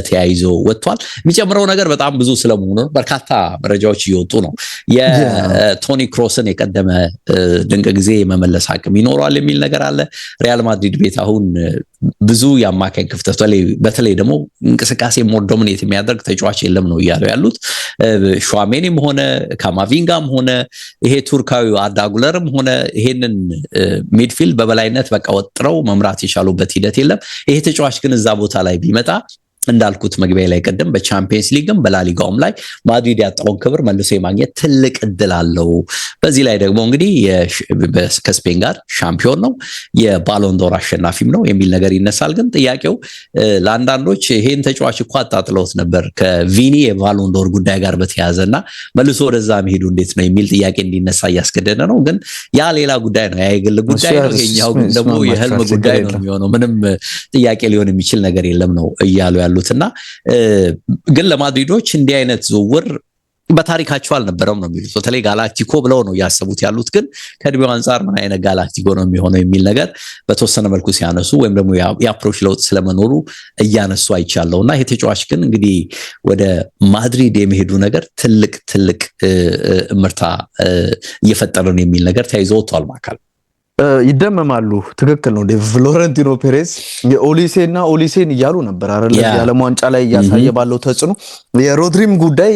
ተያይዞ ወጥቷል። የሚጨምረው ነገር በጣም ብዙ ስለመሆኑ በርካታ መረጃዎች እየወጡ ነው። የቶኒ ክሮስን የቀደመ ድንቅ ጊዜ የመመለስ አቅም ይኖረዋል የሚል ነገር አለ። ሪያል ማድሪድ ቤት አሁን ብዙ የአማካኝ ክፍተት በተለይ ደግሞ እንቅስቃሴ ሞር ዶሚኔት የሚያደርግ ተጫዋች የለም ነው እያሉ ያሉት። ሹዋሜኒም ሆነ ካማቪንጋም ሆነ ይሄ ቱርካዊ አዳጉለርም ሆነ ይሄንን ሚድፊልድ በበላይነት በቃ ወጥረው መምራት የቻሉበት ሂደት የለም። ይሄ ተጫዋች ግን እዛ ቦታ ላይ ቢመጣ እንዳልኩት መግቢያ ላይ ቀደም በቻምፒየንስ ሊግም በላሊጋውም ላይ ማድሪድ ያጣውን ክብር መልሶ የማግኘት ትልቅ እድል አለው። በዚህ ላይ ደግሞ እንግዲህ ከስፔን ጋር ሻምፒዮን ነው፣ የባሎንዶር አሸናፊም ነው የሚል ነገር ይነሳል። ግን ጥያቄው ለአንዳንዶች ይሄን ተጫዋች እኮ አጣጥለውት ነበር ከቪኒ የባሎንዶር ጉዳይ ጋር በተያያዘና መልሶ ወደዛ መሄዱ እንዴት ነው የሚል ጥያቄ እንዲነሳ እያስገደደ ነው። ግን ያ ሌላ ጉዳይ ነው፣ ያ የግል ጉዳይ ነው። ይሄኛው ግን ደግሞ የህልም ጉዳይ ነው የሚሆነው። ምንም ጥያቄ ሊሆን የሚችል ነገር የለም ነው እያሉ ያሉትና ግን ለማድሪዶች እንዲህ አይነት ዝውውር በታሪካቸው አልነበረም ነው የሚሉት። በተለይ ጋላክቲኮ ብለው ነው ያሰቡት ያሉት። ግን ከእድሜው አንጻር ምን አይነት ጋላክቲኮ ነው የሚሆነው የሚል ነገር በተወሰነ መልኩ ሲያነሱ ወይም ደግሞ የአፕሮች ለውጥ ስለመኖሩ እያነሱ አይቻለውና ይሄ ተጫዋች ግን እንግዲህ ወደ ማድሪድ የሚሄዱ ነገር ትልቅ ምርታ እየፈጠረ ነው የሚል ነገር ተያይዞ ወጥቷል። ማካል ይደመማሉ። ትክክል ነው። ፍሎረንቲኖ ፔሬዝ ኦሊሴን እያሉ ነበር አይደል? የዓለም ዋንጫ ላይ እያሳየ ባለው ተጽዕኖ የሮድሪም ጉዳይ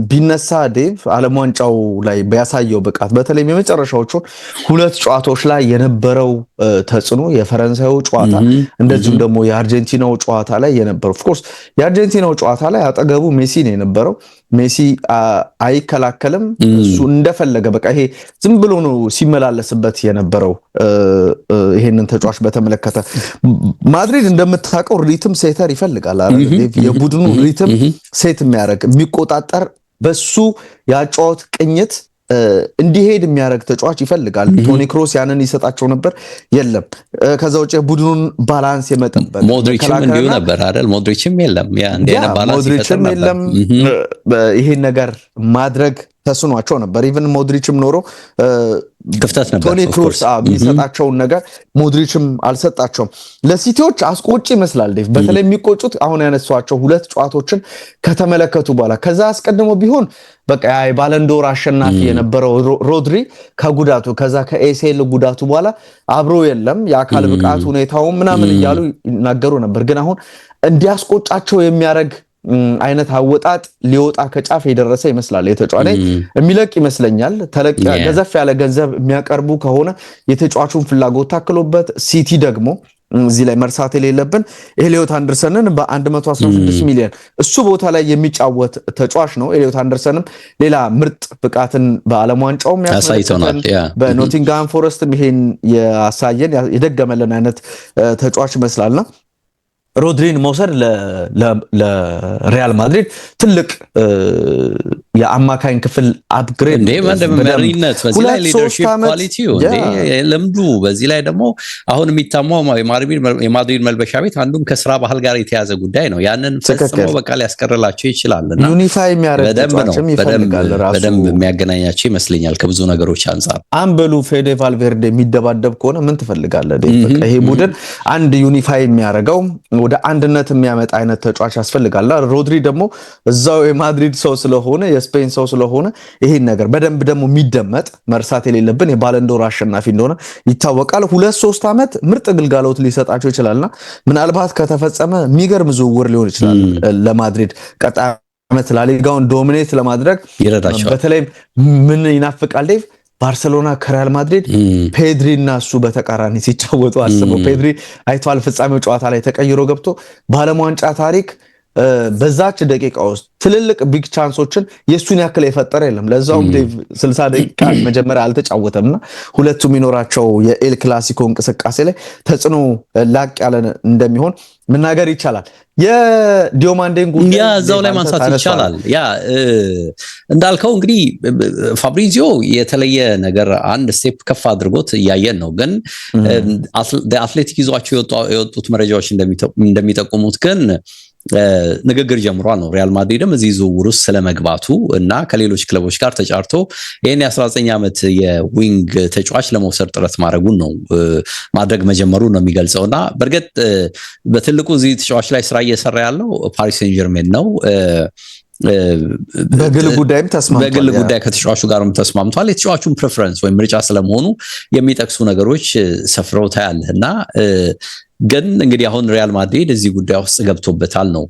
ቢነሳ ዴቭ ዓለም ዋንጫው ላይ ቢያሳየው ብቃት በተለይ የመጨረሻዎቹ ሁለት ጨዋታዎች ላይ የነበረው ተጽዕኖ የፈረንሳዩ ጨዋታ እንደዚሁም ደግሞ የአርጀንቲናው ጨዋታ ላይ የነበረው ኦፍ ኮርስ የአርጀንቲናው ጨዋታ ላይ አጠገቡ ሜሲ ነው የነበረው። ሜሲ አይከላከልም፣ እሱ እንደፈለገ በቃ ይሄ ዝም ብሎ ነው ሲመላለስበት የነበረው። ይሄንን ተጫዋች በተመለከተ ማድሪድ እንደምታውቀው ሪትም ሴተር ይፈልጋል አይደል? የቡድኑ ሪትም ሴት የሚያደርግ የሚቆጣጠር በሱ ያጫወት ቅኝት እንዲሄድ የሚያደርግ ተጫዋች ይፈልጋል። ቶኒ ክሮስ ያንን ይሰጣቸው ነበር፣ የለም። ከዛ ውጭ ቡድኑን ባላንስ የመጠበቅ ሞድሪችም እንዲሁ ነበር አይደል? ሞድሪችም የለም፣ ያ እንደ ባላንስ ሞድሪችም የለም። ይሄን ነገር ማድረግ ተስኗቸው ነበር። ኢቭን ሞድሪችም ኖሮ ክፍተት ነበር ቶኒ ክሩስ የሚሰጣቸውን ነገር ሞድሪችም አልሰጣቸውም። ለሲቲዎች አስቆጭ ይመስላል ዴቭ። በተለይ የሚቆጩት አሁን ያነሷቸው ሁለት ጨዋታዎችን ከተመለከቱ በኋላ ከዛ አስቀድሞ ቢሆን በቃ የባለንዶር አሸናፊ የነበረው ሮድሪ ከጉዳቱ ከዛ ከኤሲኤል ጉዳቱ በኋላ አብሮ የለም የአካል ብቃት ሁኔታው ምናምን እያሉ ይናገሩ ነበር። ግን አሁን እንዲያስቆጫቸው የሚያደርግ አይነት አወጣጥ ሊወጣ ከጫፍ የደረሰ ይመስላል። የተጫዋች የሚለቅ ይመስለኛል። ተለቅ ገዘፍ ያለ ገንዘብ የሚያቀርቡ ከሆነ የተጫዋቹን ፍላጎት ታክሎበት ሲቲ ደግሞ እዚህ ላይ መርሳት የሌለብን ኤሊዮት አንደርሰንን በ116 ሚሊዮን እሱ ቦታ ላይ የሚጫወት ተጫዋች ነው። ኤሊዮት አንደርሰንም ሌላ ምርጥ ብቃትን በዓለም ዋንጫውም ያሳይቶናል። በኖቲንግሃም ፎረስትም ይሄን ያሳየን የደገመልን አይነት ተጫዋች ይመስላልና ሮድሪን መውሰድ ለሪያል ማድሪድ ትልቅ የአማካኝ ክፍል አፕግሬድ እንዴ መሪነት በዚህ ላይ ሊደርሺፕ ኳሊቲው ለምዱ በዚህ ላይ ደግሞ አሁን የሚታማው የማድሪድ መልበሻ ቤት አንዱም ከስራ ባህል ጋር የተያዘ ጉዳይ ነው። ያንን ፈጽሞ በቃ ሊያስቀርላቸው ይችላልና ዩኒፋይ የሚያደርግ ተጫዋችም ይፈልጋል። በደንብ የሚያገናኛቸው ይመስለኛል ከብዙ ነገሮች አንፃር። አምበሉ ፌዴ ቫልቬርዴ የሚደባደብ ከሆነ ምን ትፈልጋለህ? በቃ ይሄ ቡድን አንድ ዩኒፋይ የሚያደርገው ወደ አንድነት የሚያመጣ አይነት ተጫዋች ያስፈልጋል። ሮድሪ ደግሞ እዛው የማድሪድ ሰው ስለሆነ የስፔን ሰው ስለሆነ ይሄን ነገር በደንብ ደግሞ የሚደመጥ መርሳት የሌለብን የባለንዶር አሸናፊ እንደሆነ ይታወቃል። 2-3 ዓመት ምርጥ ግልጋሎት ሊሰጣቸው ይችላልና ምናልባት ከተፈጸመ የሚገርም ዝውውር ሊሆን ይችላል ለማድሪድ ቀጣይ ዓመት ላሊጋውን ዶሚኔት ለማድረግ ይረዳቸዋል። በተለይ ምን ይናፍቃል ዴቭ ባርሴሎና ከሪያል ማድሪድ ፔድሪ እና እሱ በተቃራኒ ሲጫወቱ አስበው። ፔድሪ አይቷል ፍጻሜው ጨዋታ ላይ ተቀይሮ ገብቶ በዓለም ዋንጫ ታሪክ በዛች ደቂቃ ውስጥ ትልልቅ ቢግ ቻንሶችን የሱን ያክል የፈጠረ የለም። ለዛውም 60 ደቂቃ መጀመሪያ አልተጫወተምና ሁለቱም የሚኖራቸው የኤል ክላሲኮ እንቅስቃሴ ላይ ተጽዕኖ ላቅ ያለ እንደሚሆን መናገር ይቻላል። የዲዮማንዴን ጉዳይ እዛው ላይ ማንሳት ይቻላል። እንዳልከው እንግዲህ ፋብሪዚዮ የተለየ ነገር አንድ ስቴፕ ከፍ አድርጎት እያየን ነው። ግን አትሌቲክ ይዟቸው የወጡት መረጃዎች እንደሚጠቁሙት ግን ንግግር ጀምሯል ነው። ሪያል ማድሪድም እዚህ ዝውውር ውስጥ ስለመግባቱ እና ከሌሎች ክለቦች ጋር ተጫርቶ ይሄን የ19 ዓመት የዊንግ ተጫዋች ለመውሰድ ጥረት ማድረግ መጀመሩ ነው የሚገልጸውና በእርግጥ በትልቁ እዚህ ተጫዋች ላይ ስራ እየሰራ ያለው ፓሪስ ሴን ጀርሜን ነው። በግል ጉዳይ ከተጫዋቹ ጋርም ተስማምቷል። የተጫዋቹን ፕሬፈረንስ ወይም ምርጫ ስለመሆኑ የሚጠቅሱ ነገሮች ሰፍረው ታያለህና ግን እንግዲህ አሁን ሪያል ማድሪድ እዚህ ጉዳይ ውስጥ ገብቶበታል ነው።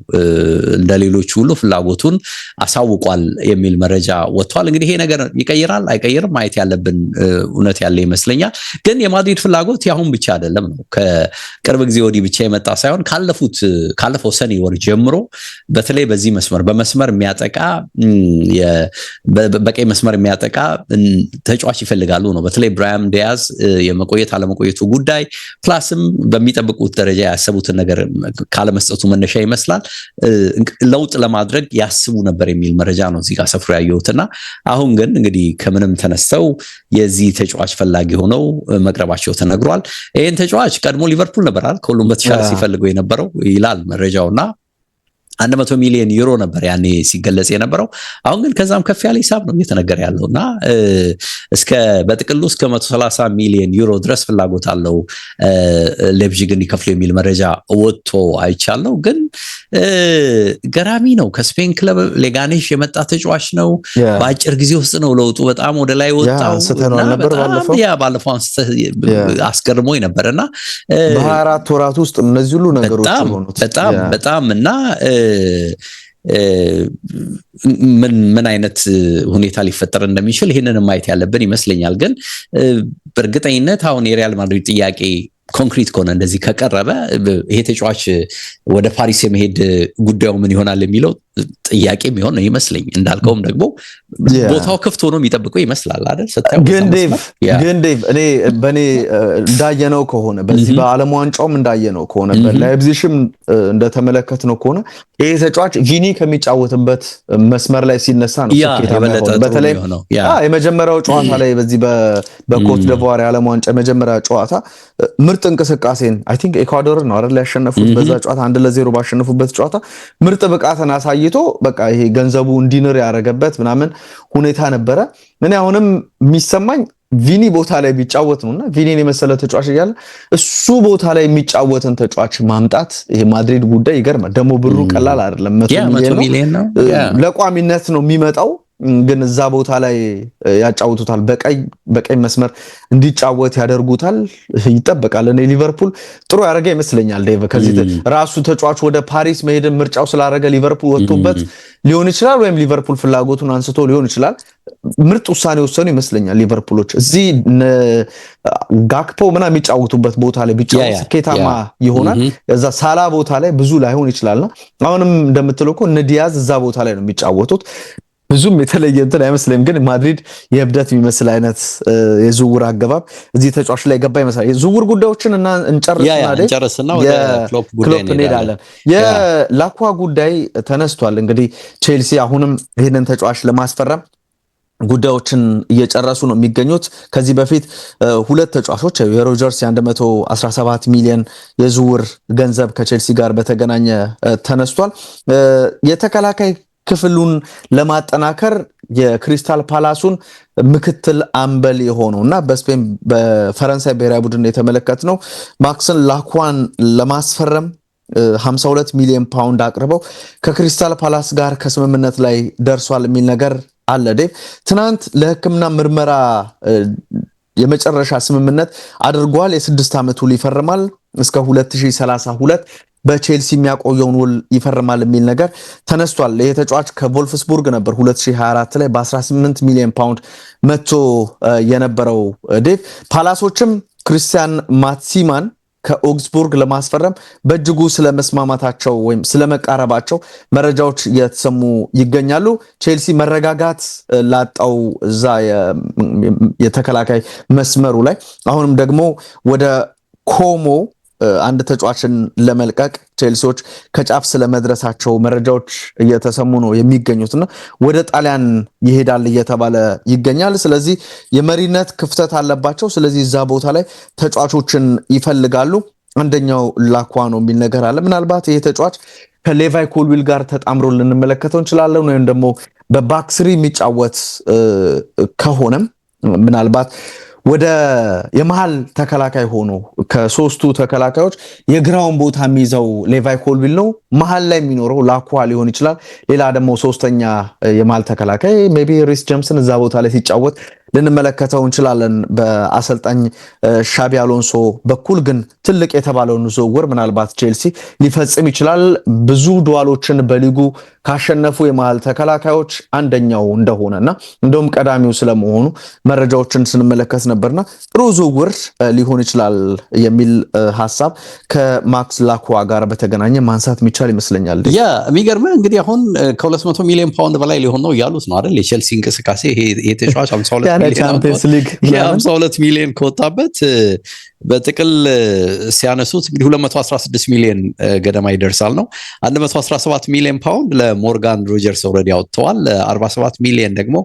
እንደሌሎች ሁሉ ፍላጎቱን አሳውቋል የሚል መረጃ ወጥቷል። እንግዲህ ይሄ ነገር ይቀይራል አይቀይርም ማየት ያለብን እውነት ያለ ይመስለኛል። ግን የማድሪድ ፍላጎት ያሁን ብቻ አይደለም ነው። ከቅርብ ጊዜ ወዲህ ብቻ የመጣ ሳይሆን ካለፈው ሰኔ ወር ጀምሮ በተለይ በዚህ በመስመር የሚያጠቃ በቀይ መስመር የሚያጠቃ ተጫዋች ይፈልጋሉ ነው። በተለይ ብራያም ዲያዝ የመቆየት አለመቆየቱ ጉዳይ ፕላስም በሚጠብቁ ደረጃ ያሰቡትን ነገር ካለመስጠቱ መነሻ ይመስላል ለውጥ ለማድረግ ያስቡ ነበር የሚል መረጃ ነው እዚህ ጋር ሰፍሮ ያየሁትና አሁን ግን እንግዲህ ከምንም ተነስተው የዚህ ተጫዋች ፈላጊ ሆነው መቅረባቸው ተነግሯል። ይሄን ተጫዋች ቀድሞ ሊቨርፑል ነበር አይደል ከሁሉም በተሻለ ሲፈልገው የነበረው ይላል መረጃውና 100 ሚሊዮን ዩሮ ነበር ያኔ ሲገለጽ የነበረው። አሁን ግን ከዛም ከፍ ያለ ሂሳብ ነው እየተነገረ ያለውና በጥቅሉ እስከ 130 ሚሊዮን ዩሮ ድረስ ፍላጎት አለው ሌፕዚግን ይከፍሉ የሚል መረጃ ወጥቶ አይቻለው። ግን ገራሚ ነው። ከስፔን ክለብ ሌጋኔሽ የመጣ ተጫዋች ነው። በአጭር ጊዜ ውስጥ ነው ለውጡ በጣም ወደ ላይ ወጣው። ባለፈው አስገርሞኝ ነበርና በ24 ወራት ውስጥ እነዚህ ሁሉ ነገሮች ሆኑት በጣም እና ምን አይነት ሁኔታ ሊፈጠር እንደሚችል ይሄንን ማየት ያለብን ይመስለኛል። ግን በእርግጠኝነት አሁን የሪያል ማድሪድ ጥያቄ ኮንክሪት ከሆነ እንደዚህ ከቀረበ ይሄ ተጫዋች ወደ ፓሪስ የመሄድ ጉዳዩ ምን ይሆናል የሚለው ጥያቄ የሚሆን ነው ይመስለኝ። እንዳልከውም ደግሞ ቦታው ክፍት ሆኖ የሚጠብቀው ይመስላል አይደል? ግን ዴቭ እኔ በኔ እንዳየነው ከሆነ በዚህ በዓለም ዋንጫውም እንዳየነው ከሆነ በላይፕዚግም እንደተመለከተነው ከሆነ ይሄ ተጫዋች ቪኒ ከሚጫወትበት መስመር ላይ ሲነሳ ነው ስኬታማ የሆነው። በተለይ የመጀመሪያው ጨዋታ ላይ በዚህ በኮት ዲቮር የዓለም ዋንጫ የመጀመሪያ ጨዋታ ምርጥ እንቅስቃሴን አይ ቲንክ ኢኳዶር ነው አይደል ያሸነፉት። በዛ ጨዋታ 1-0 ባሸነፉበት ጨዋታ ምርጥ ብቃትን አሳይቶ አሳይቶ በቃ ይሄ ገንዘቡ እንዲንር ያደረገበት ምናምን ሁኔታ ነበረ። እኔ አሁንም የሚሰማኝ ቪኒ ቦታ ላይ ቢጫወት ነውና ቪኒን የመሰለ ተጫዋች እያለ እሱ ቦታ ላይ የሚጫወትን ተጫዋች ማምጣት ይሄ ማድሪድ ጉዳይ ይገርማል። ደግሞ ብሩ ቀላል አይደለም፣ 100 ሚሊዮን ነው። ለቋሚነት ነው የሚመጣው፣ ግን እዛ ቦታ ላይ ያጫውቱታል። በቀይ መስመር እንዲጫወት ያደርጉታል፣ ይጠበቃል። እኔ ሊቨርፑል ጥሩ ያደረገ ይመስለኛል። ዴቭ ከዚህ ራሱ ተጫዋች ወደ ፓሪስ መሄድን ምርጫው ስላደረገ ሊቨርፑል ወጥቶበት ሊሆን ይችላል፣ ወይም ሊቨርፑል ፍላጎቱን አንስቶ ሊሆን ይችላል። ምርጥ ውሳኔ ወሰኑ ይመስለኛል ሊቨርፑሎች። እዚህ ጋክፖ ምናምን የሚጫወቱበት ቦታ ላይ ቢጫወት ስኬታማ ይሆናል። እዛ ሳላ ቦታ ላይ ብዙ ላይሆን ይችላልና አሁንም እንደምትለው እኮ እነ ዲያዝ እዛ ቦታ ላይ ነው የሚጫወቱት። ብዙም የተለየ እንትን አይመስልም፣ ግን ማድሪድ የእብደት የሚመስል አይነት የዝውውር አገባብ እዚህ ተጫዋች ላይ ገባ ይመስላል። የዝውውር ጉዳዮችን እና እንጨርስና ወደ ክሎፕ እንሄዳለን። የላኳ ጉዳይ ተነስቷል። እንግዲህ ቼልሲ አሁንም ይህንን ተጫዋች ለማስፈረም ጉዳዮችን እየጨረሱ ነው የሚገኙት። ከዚህ በፊት ሁለት ተጫዋቾች የሮጀርስ የ117 ሚሊዮን የዝውውር ገንዘብ ከቼልሲ ጋር በተገናኘ ተነስቷል። የተከላካይ ክፍሉን ለማጠናከር የክሪስታል ፓላሱን ምክትል አምበል የሆነውና በስፔን በፈረንሳይ ብሔራዊ ቡድን የተመለከትነው ማክስን ላኳን ለማስፈረም 52 ሚሊዮን ፓውንድ አቅርበው ከክሪስታል ፓላስ ጋር ከስምምነት ላይ ደርሷል የሚል ነገር አለ። ዴቭ ትናንት ለሕክምና ምርመራ የመጨረሻ ስምምነት አድርጓል። የ6 ዓመት ውል ይፈርማል እስከ 2032 በቼልሲ የሚያቆየውን ውል ይፈርማል የሚል ነገር ተነስቷል። ይሄ ተጫዋች ከቮልፍስቡርግ ነበር 2024 ላይ በ18 ሚሊዮን ፓውንድ መጥቶ የነበረው። ዴቭ ፓላሶችም ክሪስቲያን ማትሲማን ከኦግስቡርግ ለማስፈረም በእጅጉ ስለመስማማታቸው ወይም ስለመቃረባቸው መረጃዎች እየተሰሙ ይገኛሉ። ቼልሲ መረጋጋት ላጣው እዛ የተከላካይ መስመሩ ላይ አሁንም ደግሞ ወደ ኮሞ አንድ ተጫዋችን ለመልቀቅ ቼልሲዎች ከጫፍ ስለመድረሳቸው መረጃዎች እየተሰሙ ነው የሚገኙትና ወደ ጣሊያን ይሄዳል እየተባለ ይገኛል። ስለዚህ የመሪነት ክፍተት አለባቸው። ስለዚህ እዛ ቦታ ላይ ተጫዋቾችን ይፈልጋሉ። አንደኛው ላኳ ነው የሚል ነገር አለ። ምናልባት ይሄ ተጫዋች ከሌቫይ ኮልዊል ጋር ተጣምሮ ልንመለከተው እንችላለን፣ ወይም ደግሞ በባክስሪ የሚጫወት ከሆነም ምናልባት ወደ የመሃል ተከላካይ ሆኖ ከሶስቱ ተከላካዮች የግራውን ቦታ የሚይዘው ሌቫይ ኮልዊል ነው። መሃል ላይ የሚኖረው ላኳ ሊሆን ይችላል። ሌላ ደግሞ ሶስተኛ የመሃል ተከላካይ ሜቢ ሪስ ጀምስን እዛ ቦታ ላይ ሲጫወት ልንመለከተው እንችላለን በአሰልጣኝ ሻቢ አሎንሶ በኩል። ግን ትልቅ የተባለውን ዝውውር ምናልባት ቼልሲ ሊፈጽም ይችላል። ብዙ ዱዋሎችን በሊጉ ካሸነፉ የመሃል ተከላካዮች አንደኛው እንደሆነና እንደውም ቀዳሚው ስለመሆኑ መረጃዎችን ስንመለከት ነበርና ጥሩ ዝውውር ሊሆን ይችላል የሚል ሀሳብ ከማክስ ላኳ ጋር በተገናኘ ማንሳት የሚቻል ይመስለኛል። የሚገርምህ እንግዲህ አሁን ከ200 ሚሊዮን ፓውንድ በላይ ሊሆን ነው እያሉት ነው አይደል? የቼልሲ እንቅስቃሴ ይሄ ተጫዋች 52 ሚሊዮን ከወጣበት በጥቅል ሲያነሱት እንግዲህ 216 ሚሊዮን ገደማ ይደርሳል ነው። 117 ሚሊዮን ፓውንድ ለሞርጋን ሮጀርስ ኦልሬዲ አውጥተዋል። 47 ሚሊዮን ደግሞ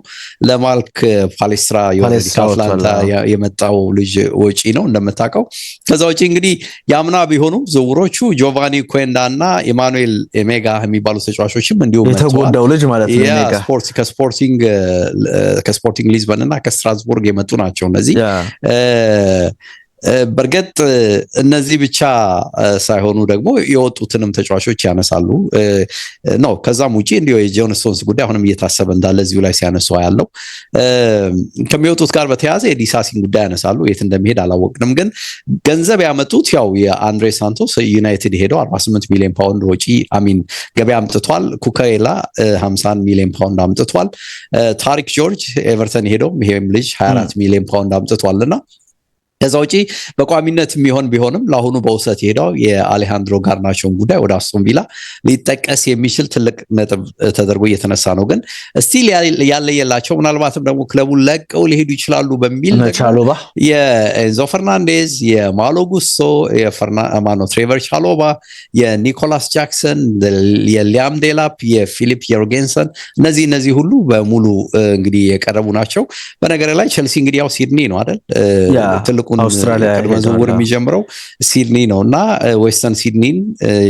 ለማልክ ፓሌስትራ ከአትላንታ የመጣው ልጅ ወጪ ነው እንደምታውቀው። ከዛ ወጪ እንግዲህ ያምና ቢሆኑም ዝውውሮቹ ጆቫኒ ኩዌንዳ እና ኢማኑኤል ሜጋ የሚባሉ ተጫዋቾችም እንዲሁም የተጎዳው ልጅ ማለት ነው ከስፖርቲንግ ሊዝበን እና ከስትራስቡርግ የመጡ ናቸው እነዚህ። በርግጥ እነዚህ ብቻ ሳይሆኑ ደግሞ የወጡትንም ተጫዋቾች ያነሳሉ ነው። ከዛም ውጪ እንዲሁ የጆን ስቶንስ ጉዳይ አሁንም እየታሰበ እንዳለ እዚሁ ላይ ሲያነሱ ያለው ከሚወጡት ጋር በተያያዘ የዲሳሲን ጉዳይ ያነሳሉ። የት እንደሚሄድ አላወቅንም፣ ግን ገንዘብ ያመጡት ያው የአንድሬ ሳንቶስ ዩናይትድ ሄደው 48 ሚሊዮን ፓውንድ ወጪ ገበያ አምጥቷል። ኩካሬላ 50 ሚሊዮን ፓውንድ አምጥቷል። ታሪክ ጆርጅ ኤቨርተን ሄደው ይሄም ልጅ 24 ሚሊዮን ፓውንድ አምጥቷልና ከዛ ውጪ በቋሚነት የሚሆን ቢሆንም ለአሁኑ በውሰት ሄደው የአሌሃንድሮ ጋርናቾን ጉዳይ ወደ አስቶን ቪላ ሊጠቀስ የሚችል ትልቅ ነጥብ ተደርጎ እየተነሳ ነው። ግን ስቲል ያለየላቸው ምናልባትም ደግሞ ክለቡን ለቀው ሊሄዱ ይችላሉ በሚል የኤንዞ ፈርናንዴዝ፣ የማሎ ጉሶ፣ ትሬቨር ቻሎባ፣ የኒኮላስ ጃክሰን፣ የሊያም ዴላፕ፣ የፊሊፕ ዮርጌንሰን እነዚህ ሁሉ በሙሉ እንግዲህ የቀረቡ ናቸው። በነገር ላይ ቼልሲ እንግዲህ ያው ሲድኒ ነው አይደል ትልቁ ትልቁን ቅድመ ዝውውር የሚጀምረው ሲድኒ ነውና ዌስተርን ሲድኒን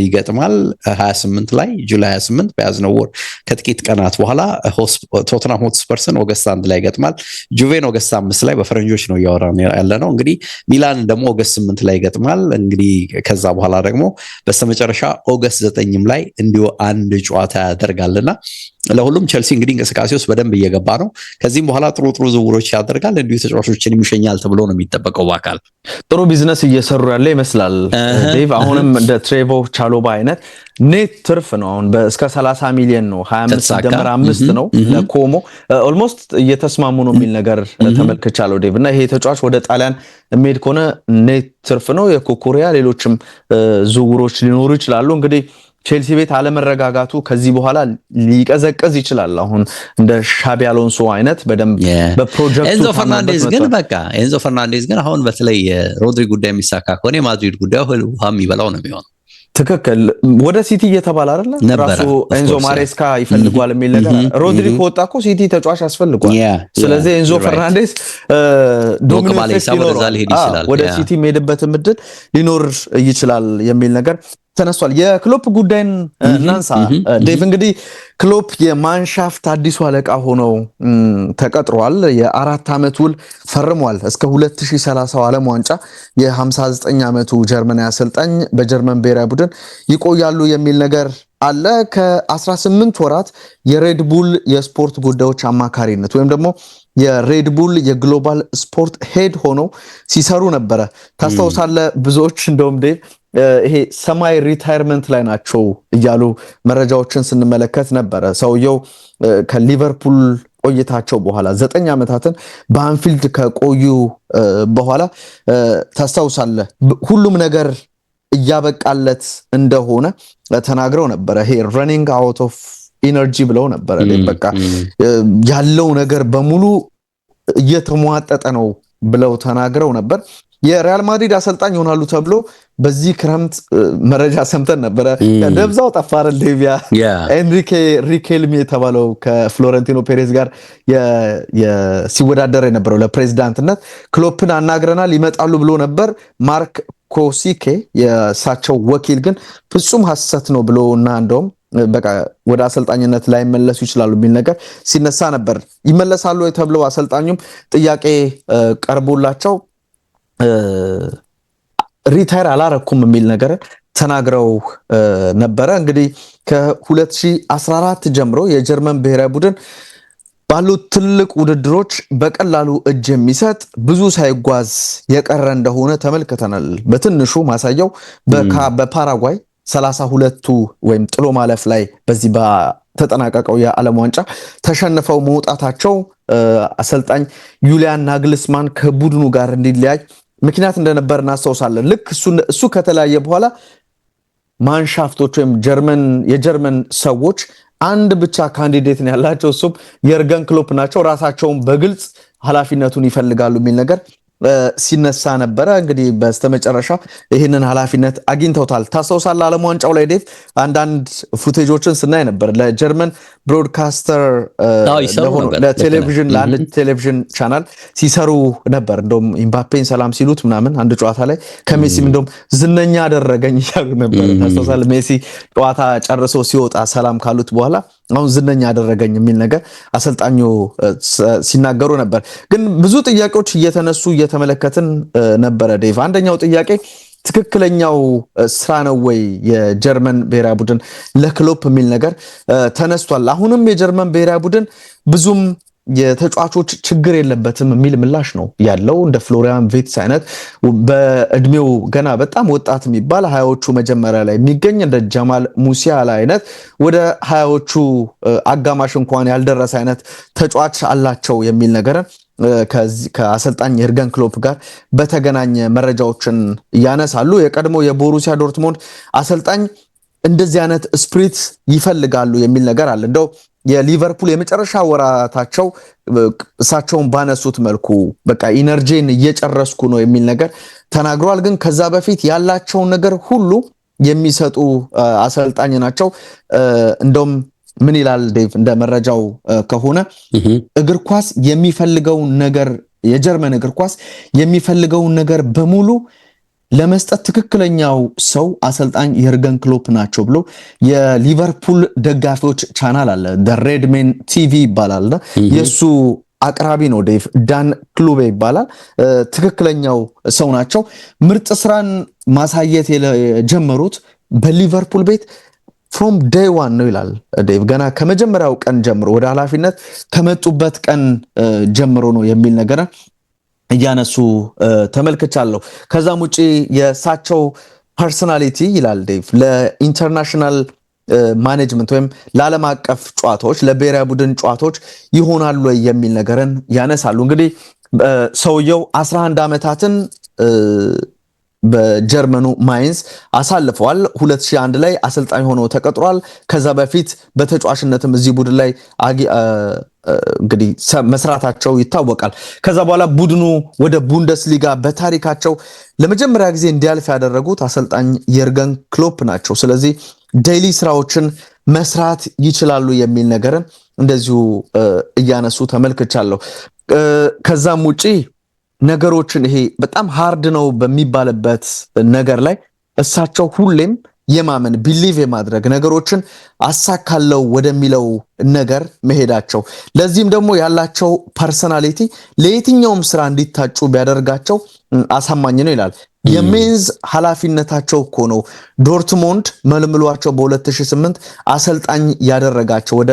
ይገጥማል 28 ላይ ጁላይ 28 በያዝነው ወር ከጥቂት ቀናት በኋላ ቶተንሃም ሆትስፐርስን ኦገስት 1 ላይ ይገጥማል። ጁቬን ኦገስት 5 ላይ በፈረንጆች ነው እያወራን ያለነው። እንግዲህ ሚላን ደግሞ ኦገስት 8 ላይ ይገጥማል። እንግዲህ ከዛ በኋላ ደግሞ በስተመጨረሻ ኦገስት 9ም ላይ እንዲሁ አንድ ጨዋታ ያደርጋልና ለሁሉም ቸልሲ እንግዲህ እንቅስቃሴ ውስጥ በደንብ እየገባ ነው። ከዚህም በኋላ ጥሩ ዝውውሮች ያደርጋል፣ እንዲሁ ተጫዋቾችን ይሸኛል ተብሎ ነው የሚጠበቀው። በአካል ጥሩ ቢዝነስ እየሰሩ ያለ ይመስላል ዴቭ። አሁንም እንደ ትሬቮ ቻሎባ አይነት ኔት ትርፍ ነው አሁን እስከ 30 ሚሊዮን ነው 25 ደምር 5 ነው ለኮሞ ኦልሞስት እየተስማሙ ነው የሚል ነገር ተመልክቻለሁ ዴቭ። እና ይሄ ተጫዋች ወደ ጣሊያን የሚሄድ ከሆነ ኔት ትርፍ ነው። የኮኮሪያ ሌሎችም ዝውውሮች ሊኖሩ ይችላሉ። እንግዲህ ቼልሲ ቤት አለመረጋጋቱ ከዚህ በኋላ ሊቀዘቅዝ ይችላል። አሁን እንደ ሻቢ አሎንሶ አይነት በደንብ በፕሮጀክቱ ኤንዞ ፈርናንዴዝ ግን አሁን በተለይ ሮድሪ ጉዳይ የሚሳካ ከሆነ የማድሪድ ጉዳይ ውሃ የሚበላው ነው የሚሆነው። ትክክል። ወደ ሲቲ እየተባለ አይደለ ራሱ ኤንዞ ማሬስካ ይፈልጓል የሚል ነገር። ሮድሪ ከወጣ እኮ ሲቲ ተጫዋች ያስፈልጓል። ስለዚህ ኤንዞ ፈርናንዴዝ ዶሚኔት ይችላል፣ ወደ ሲቲ የሚሄድበት ምድል ሊኖር ይችላል የሚል ነገር ተነስቷል። የክሎፕ ጉዳይን እናንሳ ዴቭ። እንግዲህ ክሎፕ የማንሻፍት አዲሱ አለቃ ሆነው ተቀጥሯል። የ4 ዓመት ውል ፈርሟል እስከ 2030 ዓለም ዋንጫ። የ59 ዓመቱ ጀርመናዊ አሰልጣኝ በጀርመን ብሔራዊ ቡድን ይቆያሉ የሚል ነገር አለ። ከ18 ወራት የሬድቡል የስፖርት ጉዳዮች አማካሪነት ወይም ደግሞ የሬድቡል የግሎባል ስፖርት ሄድ ሆነው ሲሰሩ ነበረ። ታስታውሳለህ? ብዙዎች እንደውም ዴቭ ይሄ ሰማይ ሪታየርመንት ላይ ናቸው እያሉ መረጃዎችን ስንመለከት ነበረ። ሰውየው ከሊቨርፑል ቆይታቸው በኋላ 9 ዓመታትን በአንፊልድ ከቆዩ በኋላ ታስታውሳለህ ሁሉም ነገር እያበቃለት እንደሆነ ተናግረው ነበረ። ይሄ ረኒንግ አውት ኦፍ ኢነርጂ ብለው ነበረ። በቃ ያለው ነገር በሙሉ እየተሟጠጠ ነው ብለው ተናግረው ነበር። የሪያል ማድሪድ አሰልጣኝ ይሆናሉ ተብሎ በዚህ ክረምት መረጃ ሰምተን ነበረ። ደብዛው ጠፋረ። ዴቪያ ኤንሪኬ ሪኬልሚ የተባለው ከፍሎረንቲኖ ፔሬዝ ጋር ሲወዳደር የነበረው ለፕሬዝዳንትነት ክሎፕን አናግረናል ይመጣሉ ብሎ ነበር። ማርክ ኮሲኬ የሳቸው ወኪል ግን ፍጹም ሐሰት ነው ብሎ እና እንደውም በቃ ወደ አሰልጣኝነት ላይ መለሱ ይችላሉ የሚል ነገር ሲነሳ ነበር። ይመለሳሉ ተብለው አሰልጣኙም ጥያቄ ቀርቦላቸው ሪታየር አላረኩም የሚል ነገር ተናግረው ነበረ። እንግዲህ ከ2014 ጀምሮ የጀርመን ብሔራዊ ቡድን ባሉት ትልቅ ውድድሮች በቀላሉ እጅ የሚሰጥ ብዙ ሳይጓዝ የቀረ እንደሆነ ተመልክተናል። በትንሹ ማሳያው በፓራጓይ 32ቱ ወይም ጥሎ ማለፍ ላይ በዚህ በተጠናቀቀው የዓለም ዋንጫ ተሸንፈው መውጣታቸው አሰልጣኝ ዩሊያን ናግልስማን ከቡድኑ ጋር እንዲለያይ ምክንያት እንደነበር እናስታውሳለን። ልክ እሱ ከተለያየ በኋላ ማንሻፍቶች ወይም የጀርመን ሰዎች አንድ ብቻ ካንዲዴት ነው ያላቸው፣ እሱም የርገን ክሎፕ ናቸው። ራሳቸውን በግልጽ ኃላፊነቱን ይፈልጋሉ የሚል ነገር ሲነሳ ነበረ። እንግዲህ በስተመጨረሻ ይህንን ኃላፊነት አግኝተውታል። ታስታውሳለህ? ዓለም ዋንጫው ላይ ዴቭ አንዳንድ ፉቴጆችን ስናይ ነበር። ለጀርመን ብሮድካስተር ለቴሌቪዥን ለአንድ ቴሌቪዥን ቻናል ሲሰሩ ነበር። እንደውም ኢምባፔን ሰላም ሲሉት ምናምን አንድ ጨዋታ ላይ ከሜሲም እንደውም ዝነኛ አደረገኝ እያሉ ነበር። ታስታውሳለህ? ሜሲ ጨዋታ ጨርሶ ሲወጣ ሰላም ካሉት በኋላ አሁን ዝነኛ አደረገኝ የሚል ነገር አሰልጣኙ ሲናገሩ ነበር። ግን ብዙ ጥያቄዎች እየተነሱ እየተመለከትን ነበረ ዴቭ። አንደኛው ጥያቄ ትክክለኛው ስራ ነው ወይ የጀርመን ብሔራዊ ቡድን ለክሎፕ የሚል ነገር ተነስቷል። አሁንም የጀርመን ብሔራዊ ቡድን ብዙም የተጫዋቾች ችግር የለበትም የሚል ምላሽ ነው ያለው። እንደ ፍሎሪያን ቪትስ አይነት በእድሜው ገና በጣም ወጣት የሚባል 20ዎቹ መጀመሪያ ላይ የሚገኝ እንደ ጀማል ሙሲያላ አይነት ወደ 20ዎቹ አጋማሽ እንኳን ያልደረሰ አይነት ተጫዋች አላቸው የሚል ነገር ከአሰልጣኝ የርገን ክሎፕ ጋር በተገናኘ መረጃዎችን ያነሳሉ። የቀድሞ የቦሩሲያ ዶርትሞንድ አሰልጣኝ እንደዚህ አይነት ስፕሪት ይፈልጋሉ የሚል ነገር አለ። እንደው የሊቨርፑል የመጨረሻ ወራታቸው እሳቸውን ባነሱት መልኩ በቃ ኢነርጂን እየጨረስኩ ነው የሚል ነገር ተናግረዋል። ግን ከዛ በፊት ያላቸውን ነገር ሁሉ የሚሰጡ አሰልጣኝ ናቸው። እንደውም ምን ይላል ዴቭ እንደ መረጃው ከሆነ እግር ኳስ የሚፈልገው ነገር የጀርመን እግር ኳስ የሚፈልገውን ነገር በሙሉ ለመስጠት ትክክለኛው ሰው አሰልጣኝ የርገን ክሎፕ ናቸው ብሎ የሊቨርፑል ደጋፊዎች ቻናል አለ ሬድሜን ቲቪ ይባላል የሱ አቅራቢ ነው ዴቭ ዳን ክሉቤ ይባላል ትክክለኛው ሰው ናቸው ምርጥ ስራን ማሳየት የጀመሩት በሊቨርፑል ቤት from day one ነው ይላል ዴቭ ገና ከመጀመሪያው ቀን ጀምሮ ወደ ኃላፊነት ከመጡበት ቀን ጀምሮ ነው የሚል ነገር እያነሱ ተመልክቻለሁ ከዛም ውጪ የሳቸው ፐርሰናሊቲ ይላል ዴቭ ለኢንተርናሽናል ማኔጅመንት ወይም ለዓለም አቀፍ ጨዋታዎች ለብሔራዊ ቡድን ጨዋታዎች ይሆናሉ የሚል ነገርን ያነሳሉ እንግዲህ ሰውየው 11 አመታትን በጀርመኑ ማይንስ አሳልፈዋል 2001 ላይ አሰልጣኝ ሆኖ ተቀጥሯል ከዛ በፊት በተጫዋችነትም እዚህ ቡድን ላይ እንግዲህ መስራታቸው ይታወቃል ከዛ በኋላ ቡድኑ ወደ ቡንደስሊጋ በታሪካቸው ለመጀመሪያ ጊዜ እንዲያልፍ ያደረጉት አሰልጣኝ የርገን ክሎፕ ናቸው ስለዚህ ዴይሊ ስራዎችን መስራት ይችላሉ የሚል ነገርን እንደዚሁ እያነሱ ተመልክቻለሁ ከዛም ውጪ ነገሮችን ይሄ በጣም ሃርድ ነው በሚባልበት ነገር ላይ እሳቸው ሁሌም የማመን ቢሊቭ የማድረግ ነገሮችን አሳካለው ወደሚለው ነገር መሄዳቸው ለዚህም ደግሞ ያላቸው ፐርሰናሊቲ ለየትኛውም ስራ እንዲታጩ ቢያደርጋቸው አሳማኝ ነው ይላል የሜንዝ ኃላፊነታቸው እኮ ነው ዶርትሙንድ መልምሏቸው በ2008 አሰልጣኝ ያደረጋቸው ወደ